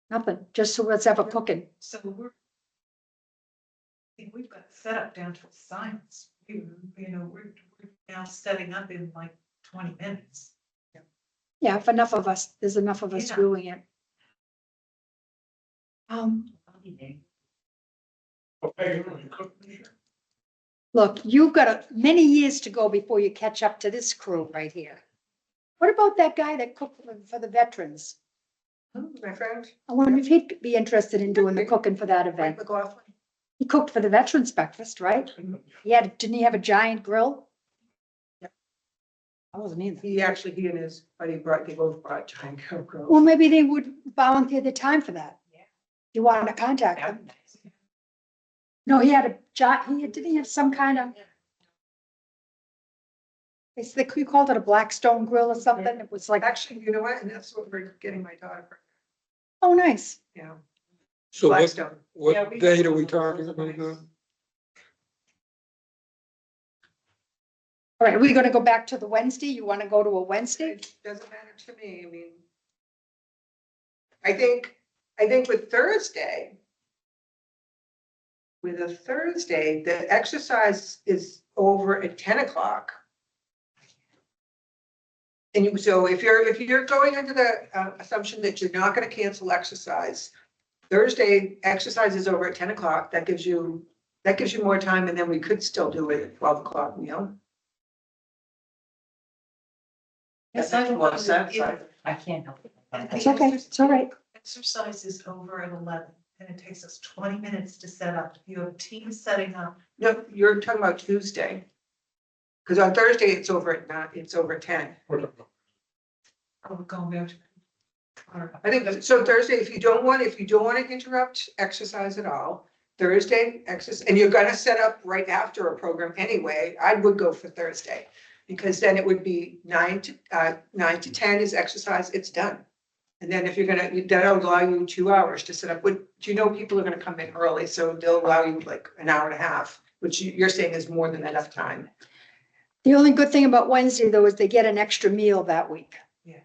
Nothing, just so let's have a cooking. So I think we've got set up down to a science. We're now setting up in like 20 minutes. Yeah, if enough of us, there's enough of us Yeah. doing it. Okay, you cook this year? Look, you've got many years to go before you catch up to this crew right here. What about that guy that cooked for the veterans? my friend, I wonder if he'd be interested in doing the cooking for that Mike event. McLaughlin. He cooked for the veterans breakfast, right? Didn't he have a giant grill? Yep. I wasn't either. He and his buddy they both brought giant GoPros. Well, maybe they would volunteer their time for that. Yeah. You wanted to contact That them. would be nice. No, he had a giant, didn't he have some kind of? You called it a Blackstone grill or something. It was like, Actually, you know what, and that's what we're getting my daughter for, oh, nice. So Blackstone. Yeah, what we- date are we talking about now? All right, are we gonna go back to the Wednesday? You wanna go to a Wednesday? It doesn't matter to me, I mean. I think with Thursday. With a Thursday, the exercise is over at 10 o'clock. And so if you're going into the assumption that you're not gonna cancel exercise. Thursday, exercise is over at 10 o'clock, that gives you more time, and then we could still do it at 12 o'clock meal. That makes more sense. I can't help it. It's okay, it's all right. Exercise is over at 11 and it takes us 20 minutes to set up. You have teams setting up. No, you're talking about Tuesday. Because on Thursday, it's over at 9, it's over at 10. We're talking about- We're going back to. I think, so Thursday, if you don't want to interrupt exercise at all, Thursday, exercise, and you're gonna set up right after a program anyway, I would go for Thursday. Because then it would be 9 to 10 is exercise, it's done. And then if you're gonna, that'll allow you 2 hours to set up, do you know people are gonna come in early, so they'll allow you like an hour and a half, which you're saying is more than enough time. The only good thing about Wednesday though is they get an extra meal that week. Yeah.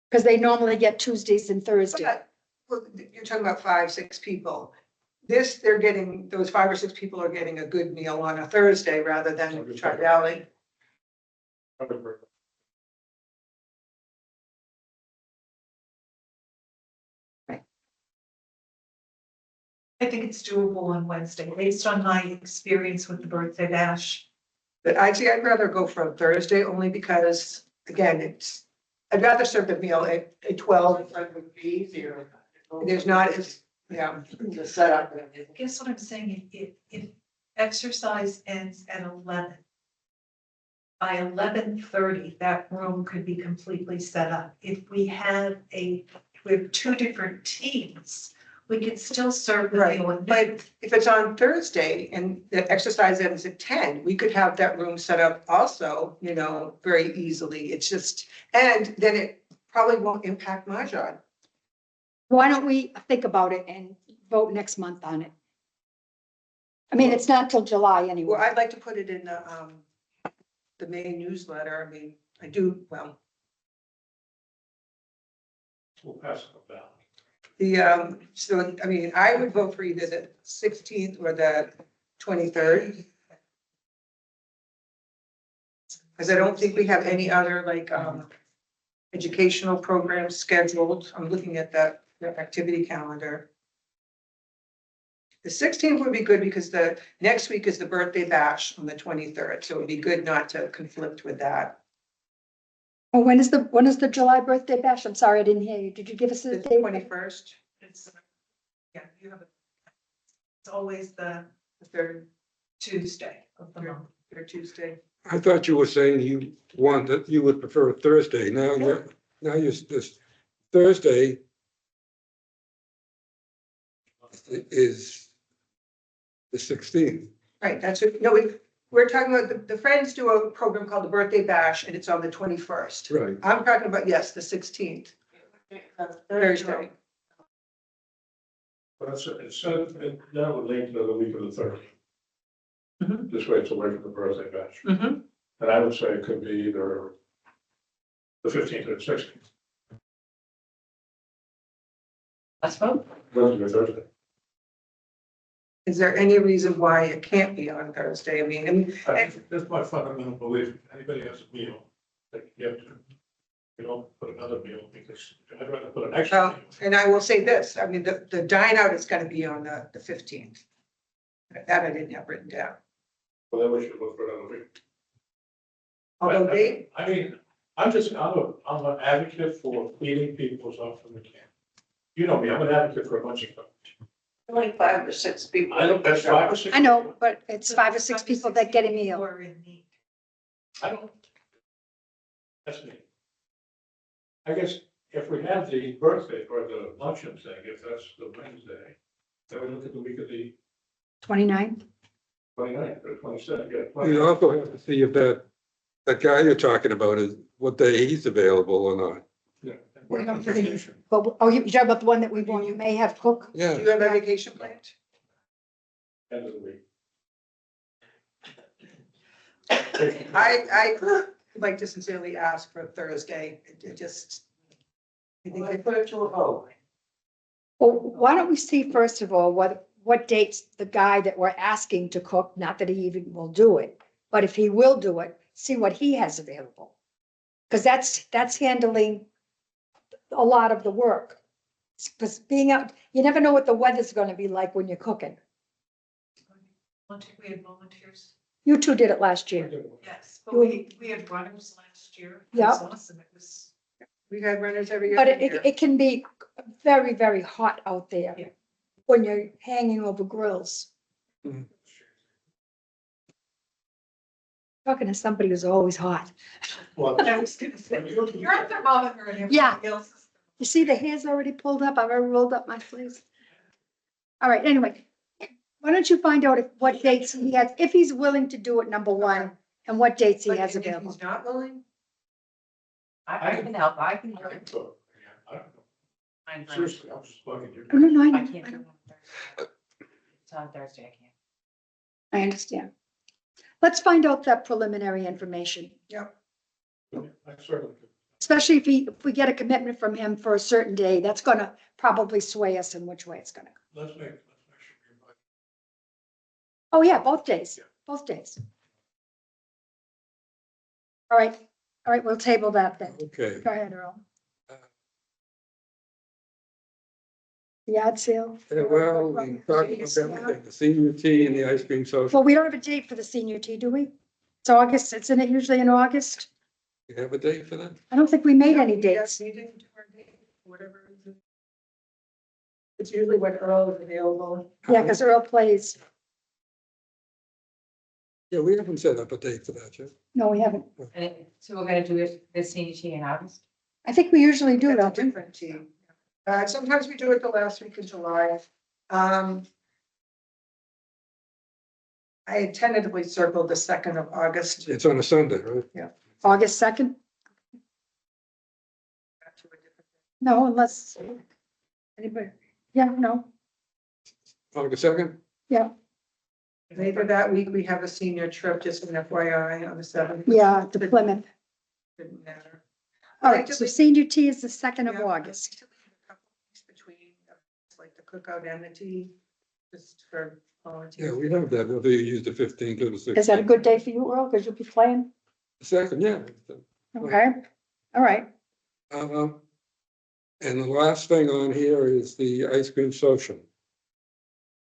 Because they normally get Tuesdays and Thursdays. But, well, you're talking about 5, 6 people. They're getting, those 5 or 6 people are getting a good meal on a Thursday rather than Tri Valley. I think it's doable on Wednesday, based on my experience with the birthday bash. But actually, I'd rather go for a Thursday only because, again, I'd rather serve the meal at 12. It would be easier. There's not as, yeah, The setup. Guess what I'm saying, if exercise ends at 11. By 11:30, that room could be completely set up. If we have two different teams, we could still serve the right. meal. at But noon. if it's on Thursday and the exercise ends at 10, we could have that room set up also, very easily. It's just, and then it probably won't impact Mahjong. Why don't we think about it and vote next month on it? I mean, it's not till July Well, anyway. I'd like to put it in the May newsletter. I mean, I do, well, We'll pass it down. so, I mean, I would vote for either the 16th or the 23rd. Because I don't think we have any other educational programs scheduled. I'm looking at the activity calendar. The 16th would be good because the next week is the birthday bash on the 23rd, so it would be good not to conflict with that. Oh, when is the July birthday bash? I'm sorry, I didn't hear you. Did you give us The the date? 21st, It's, yeah, you have it's always the the third Tuesday of the month. Tuesday. I thought you were saying you would prefer a Thursday. Now you're this Thursday is the 16th. Right, that's it. No, we're talking about, the Friends do a program called the Birthday Bash, and it's on the 21st. Right. I'm talking about, yes, the 16th, Thursday. But that would link to the week of the 30th. Mhm. This way it's away from the birthday bash. Mhm. And I would say it could be either the 15th or the 16th, Let's vote. Wednesday or Thursday. Is there any reason why it can't be on Thursday? I mean, That's my fundamental belief. If anybody has a meal, that you have to, put another meal because I'd rather put an extra well, meal. and I will say this, I mean, the dine out is gonna be on the 15th. That I didn't have written down. Well, then we should look for another week. Although they, I mean, I'm an advocate for feeding people as often as we can. You know me, I'm an advocate for a bunch of stuff. Only 5 or 6 people. I think that's 5 or 6. I know, but it's 5 or 6 people that get a Who meal. are in need. I don't. That's me. I guess if we have the birthday or the luncheon thing, if that's the Wednesday, then we look at the week of the 29th? 29th or 27th, yeah. You also have to see if that guy you're talking about is what day he's available or not. Yeah. What about the vacation? But, oh, you're talking about the one that we want, you may have cook? Do Yeah, you have a vacation planned? End of the week. I would like to sincerely ask for Thursday. It just, I think I put it to a vote. Well, why don't we see first of all, what dates the guy that we're asking to cook, not that he even will do it, but if he will do it, see what he has available. Because that's handling a lot of the work. Because being out, you never know what the weather's gonna be like when you're cooking. We had volunteers. You two did it last year. Yes, but we had runners last year. It was awesome. It was. we've had runners every year. But it can be very, very hot out there Yeah. when you're hanging over grills. Talking to somebody who's always hot. Well, I was gonna say, you're a thermometer and everything Yeah. else. is- You see the hair's already pulled up. I've already rolled up my sleeves. All right, anyway, why don't you find out what dates he has, if he's willing to do it, number one, and what dates he But has if available. he's not willing, I can help, I can. I can cook. I don't know. I'm fine. Seriously, I'm just bugging you. Oh, no, I I can't do it know. on Thursday. It's on Thursday, I can't. I understand. Let's find out that preliminary information, I certainly could. especially if we get a commitment from him for a certain day, that's gonna probably sway us in which way it's gonna go. Let's make sure we invite. Oh, yeah, both days, both days. All right, we'll table that then. okay. Go ahead, Earl. Yard sale. Yeah, well, we talked about everything, the senior tea and the ice cream social. Well, we don't have a date for the senior tea, do we? It's August, it's in it usually in August. You have a date for that? I don't think we made any Yeah, dates. we didn't do our date, whatever. It's usually when Earl is available. Yeah, because Earl plays. Yeah, we haven't set up a date for that yet. No, we haven't. So we're gonna do it, the senior tea in August? I think we usually do, That's a don't we? different team. Sometimes we do it the last week of July. I tentatively circled the 2nd of August. It's on a Sunday, right? August 2nd? No, unless anybody, yeah, no, August 2nd? Later that week, we have a senior trip, just an FYI on the 7th. yeah, to Plymouth. Didn't matter. All right, so senior tea is the 2nd of Yeah, August. to leave a couple weeks between, like the cookout and the tea, just for Yeah, volunteers. we have that, whether you use the 15th or the 16th. Is that a good day for you, Earl? Because you'll be playing? Second, yeah. Okay, all right. And the last thing on here is the ice cream social.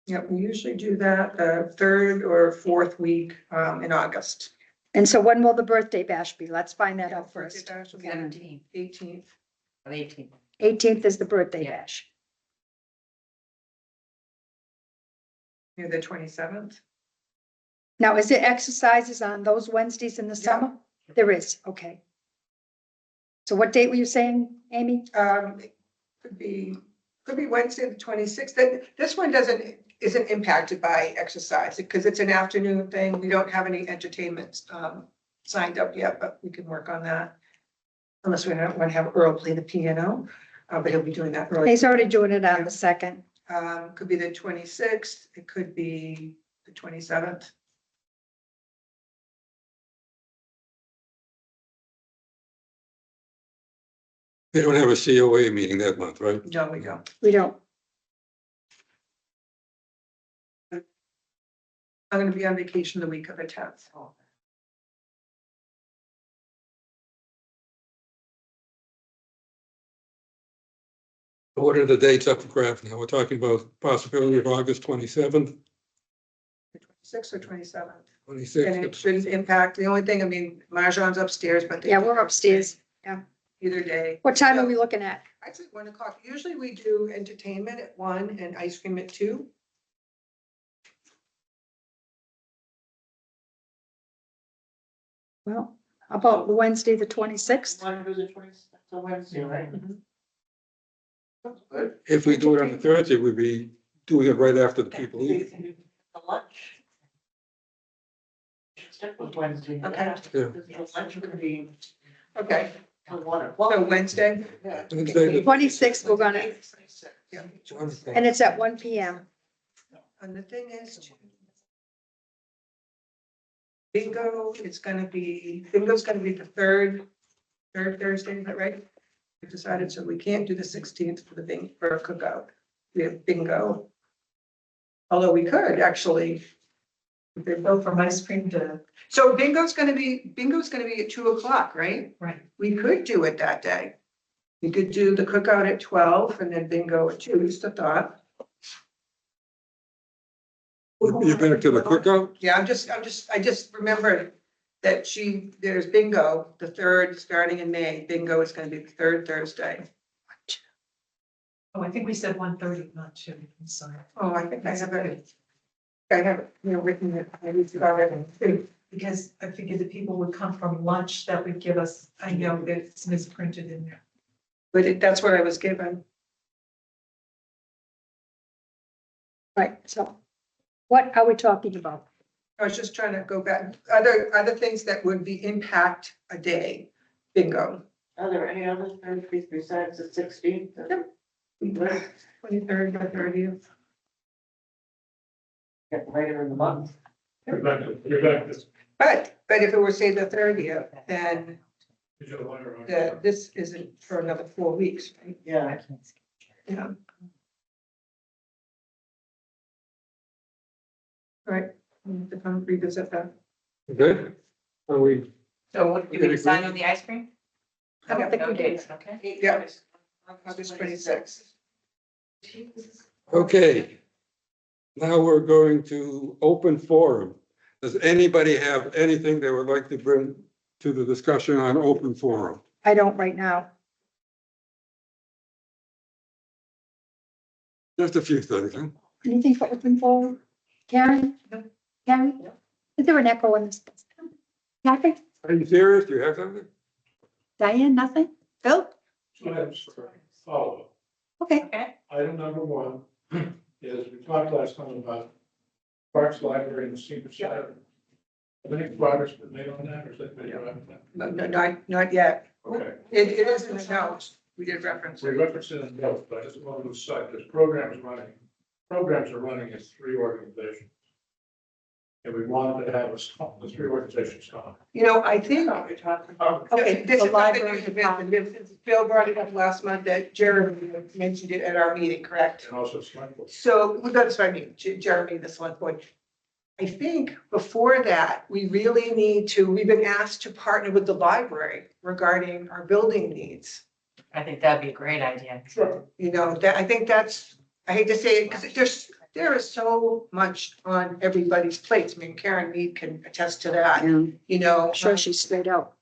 Yeah, we usually do that, 3rd or 4th week, in August. And so when will the birthday bash be? Let's find that out first. 17th, 18th. or 18th. 18th is the birthday Yeah. bash. Near the 27th. Now, is there exercises on those Wednesdays in the summer? There is, okay. So what date were you saying, Amy? It could be Wednesday, the 26th. This one isn't impacted by exercise because it's an afternoon thing. We don't have any entertainment signed up yet, but we can work on that. Unless we don't want to have Earl play the piano, but he'll be doing that early. He's already doing it on the 2nd. Could be the 26th. It could be the 27th. They don't have a COA meeting that month, right? No, we don't. We don't. I'm gonna be on vacation the week of the 10th. What are the dates up for grabs now? We're talking about possibility of August 27th, 26th or 27th. 26th. And it shouldn't impact, the only thing, I mean, Marjan's upstairs, but. Yeah, we're upstairs. Either day. What time are we looking at? I'd say 1 o'clock. Usually we do entertainment at 1 and ice cream at 2. Well, how about Wednesday, the 26th? Want to do the 20th, that's a Wednesday, right? That's good. If we do it on the Thursday, we'd be doing it right after the people leave. The lunch. Stick with Wednesday. Okay. Yeah. The lunch would be Okay, on 1 so o'clock. Wednesday. Yeah. Wednesday, the 26th, we're gonna, Yeah. and it's at 1 PM. And the thing is, too, bingo, bingo's gonna be the third Thursday, is that right? We decided, so we can't do the 16th for for a cookout. We have bingo. Although we could actually. if they Go both from ice cream to, So bingo's gonna be at 2 o'clock, right? right. We could do it that day. We could do the cookout at 12 and then bingo at 2, just a thought. you're back to the cookout? Yeah, I just remembered that there's bingo, the 3rd, starting in May. Bingo is gonna be the 3rd Thursday. Oh, I think we said 1:30, not 2. I'm sorry. Oh, I think I have it, written it, I need to go ahead. Because I figured that people would come from lunch, that would give us, I know that it's misprinted in there. But that's what I was given. Right, so what are we talking about? I was just trying to go back, other things that would be impact a day, bingo. Are there any other Thursdays besides the 16th? Yep. 23rd or 30th. Get later in the month. You're back to. But if it were, say, the 30th, then You got a letter on it. this isn't for another 4 weeks, right? Yeah. Yeah. All right, we have to come revisit that. Okay. Are we, So what, do we decide on the ice cream? I don't think No we did. dates, okay? Yeah. August 26th. Okay. Now we're going to open forum. Does anybody have anything they would like to bring to the discussion on open forum? I don't right now. Just a few things, huh? Anything for open forum? Karen? Karen? Is there an echo in this? Kathy? Are you serious? Do you have something? Diane, nothing? Phil? So that's for follow-up. Okay. Item number one is we talked last time about Parks Library and the senior center. Have any progress been made on that, or is that been done? No, not yet. Okay. It is in the notes. We did reference We it. referenced it in the notes, but I just want to cite, there's programs are running as 3 organizations. And we wanted to have the 3 organizations come. You know, I think, We're talking about. okay, this The is something library you had mentioned. Phil brought it up last month that Jeremy mentioned it at our meeting, correct? And also Swanton. So, well, that's what I mean, Jeremy, this one point. I think before that, we really need to, we've been asked to partner with the library regarding our building needs. I think that'd be a great idea. Sure. You know, that, I think that's, I hate to say it, because there is so much on everybody's plates. I mean, Karen Mead can attest to that, you know. Sure, she's straight out.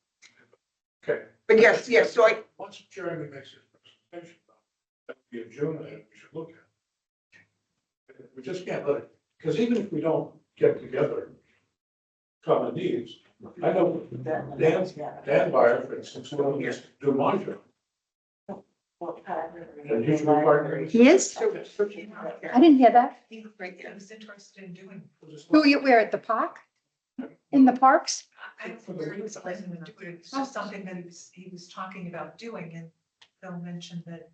Okay. But yes, so Once Jeremy makes his presentation, that would be in June, we should look at it. We just can't let it, because even if we don't get together common needs, I know Dan Byer, for instance, will just do my job. And he should be partnering. He is? I didn't hear that. He was interested in doing. Who you, where at the park? In the parks? I don't think where he was planning to do it. It's just something that he was talking about doing, and Phil mentioned that.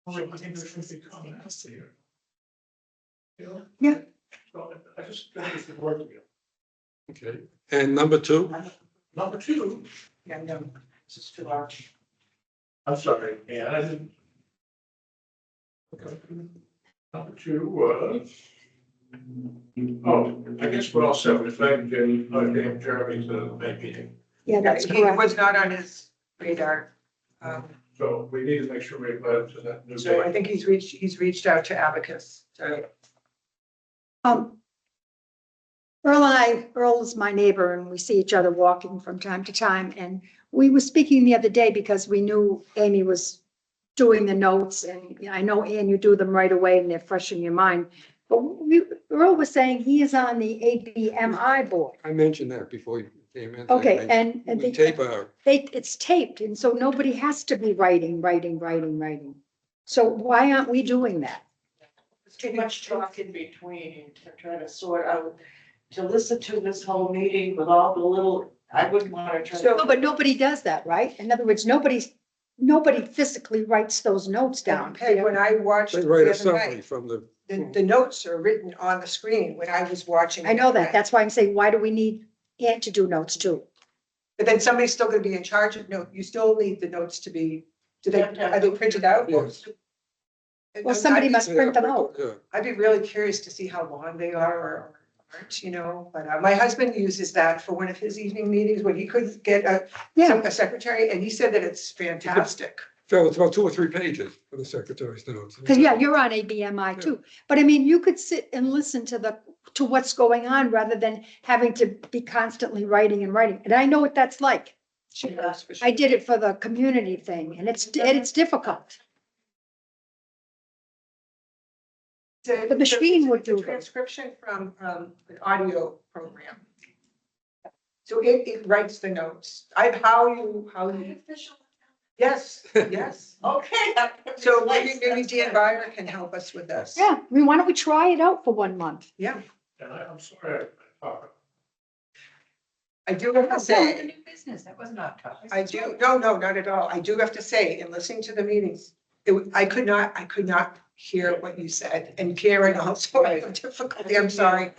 So I think there should be comments here. You know? Yeah. So I just think we should work together. Okay. And number 2? Number 2, yeah, no. This is too large. I'm sorry, and I didn't. Okay. Number 2 was. Oh, I guess we're all set with Jeremy to the main meeting. Yeah, that's He correct. was not on his radar. So we need to make sure we invite him to that new So I date. think he's reached out to Abacus. So Earl is my neighbor and we see each other walking from time to time. And we were speaking the other day because we knew Amy was doing the notes and I know, Ann, you do them right away and they're fresh in your mind. But Earl was saying he is on the ABMI board. I mentioned that before you came in. Okay, and We tape our, it's taped and so nobody has to be writing. So why aren't we doing that? There's too much talk in between to try to sort out, to listen to this whole meeting with all the little, I wouldn't want to try. No, but nobody does that, right? In other words, nobody physically writes those notes down. okay, when I watched they the write a other summary night, from the. the notes are written on the screen when I was watching. I know that. That's why I'm saying, why do we need Ann to do notes too? But then somebody's still gonna be in charge of, no, you still need the notes to be, are they printed out? Yes. Well, somebody must print them out. Yeah. I'd be really curious to see how long they are or aren't, you know, but my husband uses that for one of his evening meetings when he couldn't get a secretary, and he said that it's fantastic. So it's about 2 or 3 pages for the secretary's notes. Because yeah, you're on ABMI too. But I mean, you could sit and listen to what's going on rather than having to be constantly writing. And I know what that's like. I did it for the community thing and it's difficult. The machine would do the that. transcription from an audio program. So it writes the notes. How you, yes, yes. Okay. So maybe Dan Byer can help us with this. Yeah, I mean, why don't we try it out for 1 month? Yeah, And I'm sorry, I do have to say, New business, that was not tough. I do, no, not at all. I do have to say, in listening to the meetings, I could not hear what you said. And Karen also had difficulty, I'm sorry.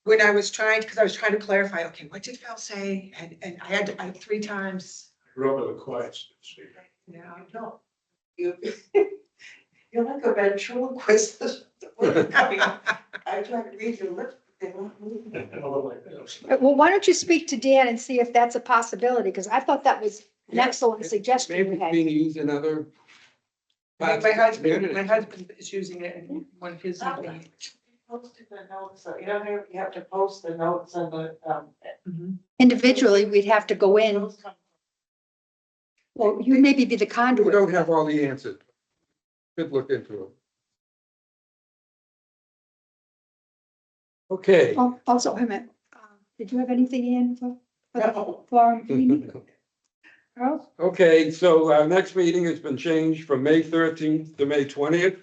When I was trying to clarify, okay, what did Phil say? And I had 3 times. grew up with a quiet speaker. Yeah. No. You're like a ventriloquist. I mean, I try to read your lips, but they won't move. Well, why don't you speak to Dan and see if that's a possibility? Because I thought that was an excellent suggestion. Maybe you it's had. being used in other My husband is using it in one of his meetings. Posted the notes, so you don't have, you have to post the notes and the, Individually, we'd have to go in, those come- well, you maybe be the We conduit. don't have all the answers. Could look into it. Okay. Oh, also, wait a minute, did you have anything in for No. our meeting? Earl? Okay, so our next meeting has been changed from May 13th to May 20th.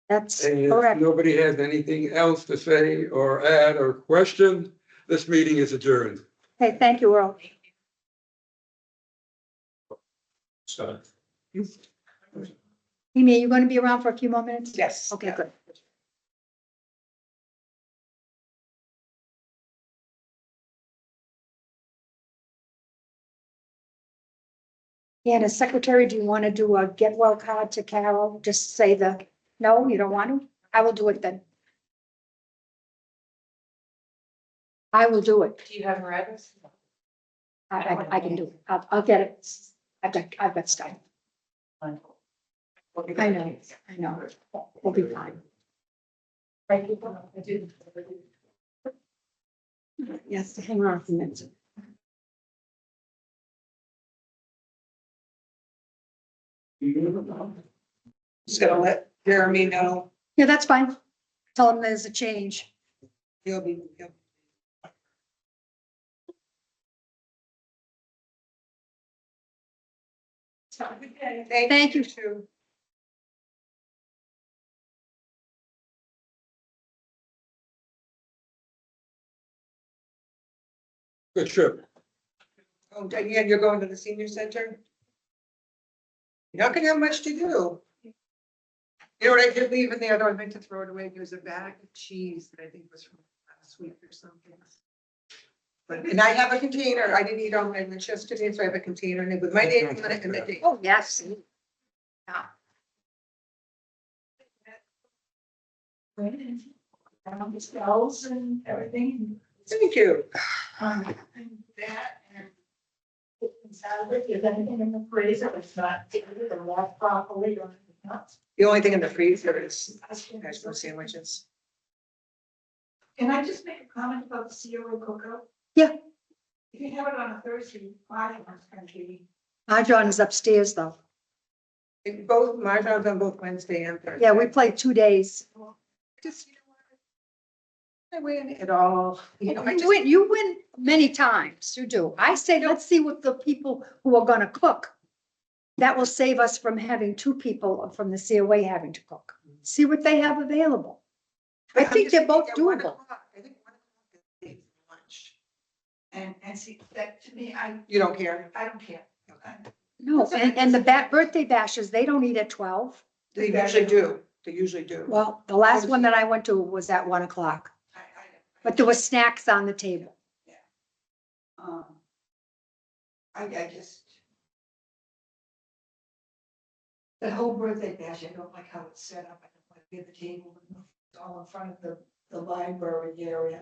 That's And if correct. nobody has anything else to say or add or question, this meeting is adjourned. Hey, thank you, Earl. So. Amy, you gonna be around for a few more minutes? Yes. Okay, good. And as secretary, do you want to do a get well card to Carol? Just say no, you don't want to? I will do it then. I will do it. Do you have her address? I can do it. I'll get it. I've got stuff. I know. We'll be fine. Yes, hang on a minute. Just gonna let Jeremy know. Yeah, that's fine. Tell him there's a change. He'll be. Thank you. Too. Good trip. Oh, Diane, you're going to the senior center? You're not gonna have much to do. You know what I did leave in there, though, I meant to throw it away, there was a bag of cheese that I think was from last week or something. But, and I have a container, I didn't eat all my lunch yesterday, so I have a container and it with my name on it and the date. Oh, yes. Around the cells and everything. Thank you. And that and. Inside of it, is anything in the freezer that's not fitted or wrapped properly or not? The only thing in the freezer is hash brown sandwiches. Can I just make a comment about the COA cookout? Yeah. If you have it on a Thursday, Friday, it's gonna be. John is upstairs though. In both, Mahjong's on both Wednesday and Thursday. Yeah, we played 2 days. Just, you know what? I win it all, you know, I just. You win many times, you do. I say, let's see what the people who are gonna cook. That will save us from having 2 people from the COA having to cook. See what they have available. I I'm think just they're both thinking at 1 doable. o'clock. I think 1 o'clock is late for lunch. And see, that to me, You don't care? I don't care. No, and the birthday bashes, they don't eat at 12. They usually do, they usually do. Well, the last one that I went to was at 1 o'clock, but there were snacks on the table. I just. The whole birthday bash, I don't like how it's set up. I don't like the table, it's all in front of the library area.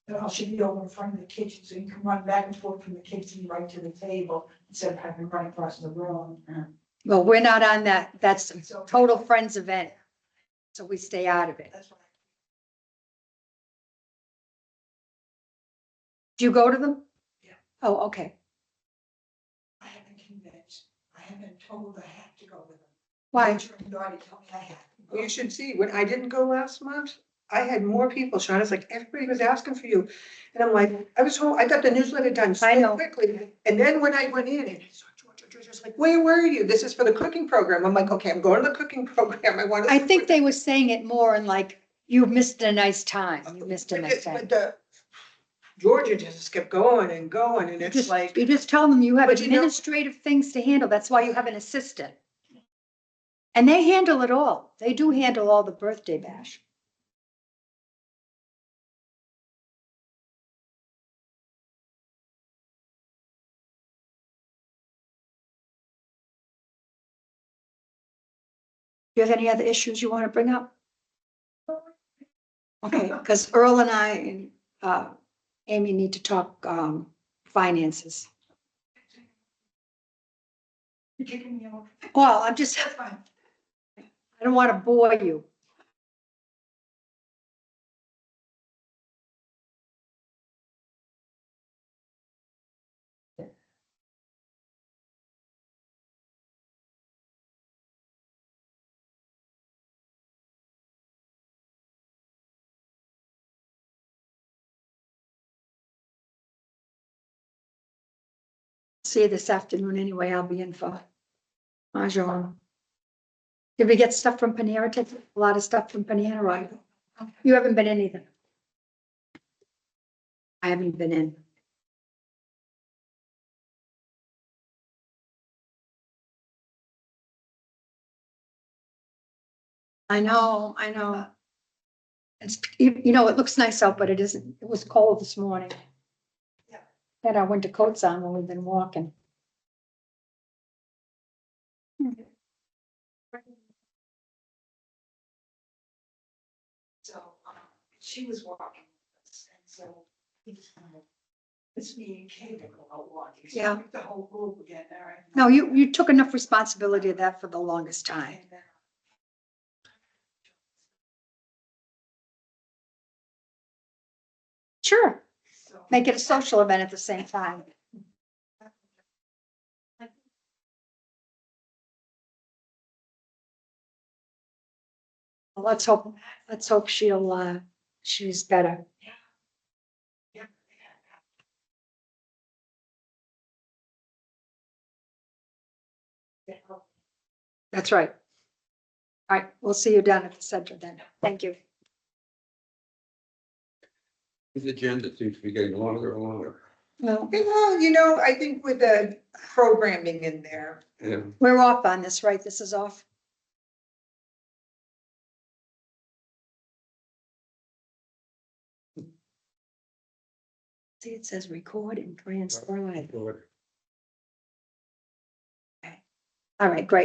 It all should be over in front of the kitchen, so you can run back and forth from the kitchen right to the table instead of having to run across the room. Well, we're not on that. That's a So total friends event. So we stay out of it. that's what Do you go to them? Yeah. Oh, okay. I have been convinced. I have been told I have to go with them. Why? Rachel and Dottie told me I have to go. You should see, when I didn't go last month, I had more people, Sean, it's like, everybody was asking for you. And I'm like, I was told, I got the newsletter done I so know. quickly. And then when I went in and I saw Georgia's like, where were you? This is for the cooking program. I'm like, okay, I'm going to the cooking program. I want to. I think they were saying it more in like, you missed a nice time. You missed a nice time. But the Georgia just kept going and going and it's Just, like, you just tell them you have But you know- administrative things to handle. That's why you have an assistant. And they handle it all. They do handle all the birthday bash. Do you have any other issues you want to bring up? Okay, because Earl and I and Amy need to talk finances. You're kicking me out. Well, I'm just, That's fine. I don't want to bore you. See you this afternoon anyway. I'll be in for Mahjong. Did we get stuff from Panera? Take a lot of stuff from Panera, right? You haven't been in either. I haven't been in. I know, I know. It's, you know, it looks nice out, but it isn't. It was cold this morning. Yeah. Had our winter coats on when we've been walking. So, she was walking with us, and so it's me and Kate that go out walking. So Yeah. The whole group again, all right? No, you took enough responsibility of that for the longest time. And, Sure. so- Make it a social event at the same time. Well, let's hope she's better. Yeah. That's right. All right, we'll see you down at the center then. Thank you. His agenda seems to be getting longer and longer. Well, Well, you know, I think with the programming in there, Yeah. we're off on this, right? This is off. See, it says record and transfer live. Good. All right, great.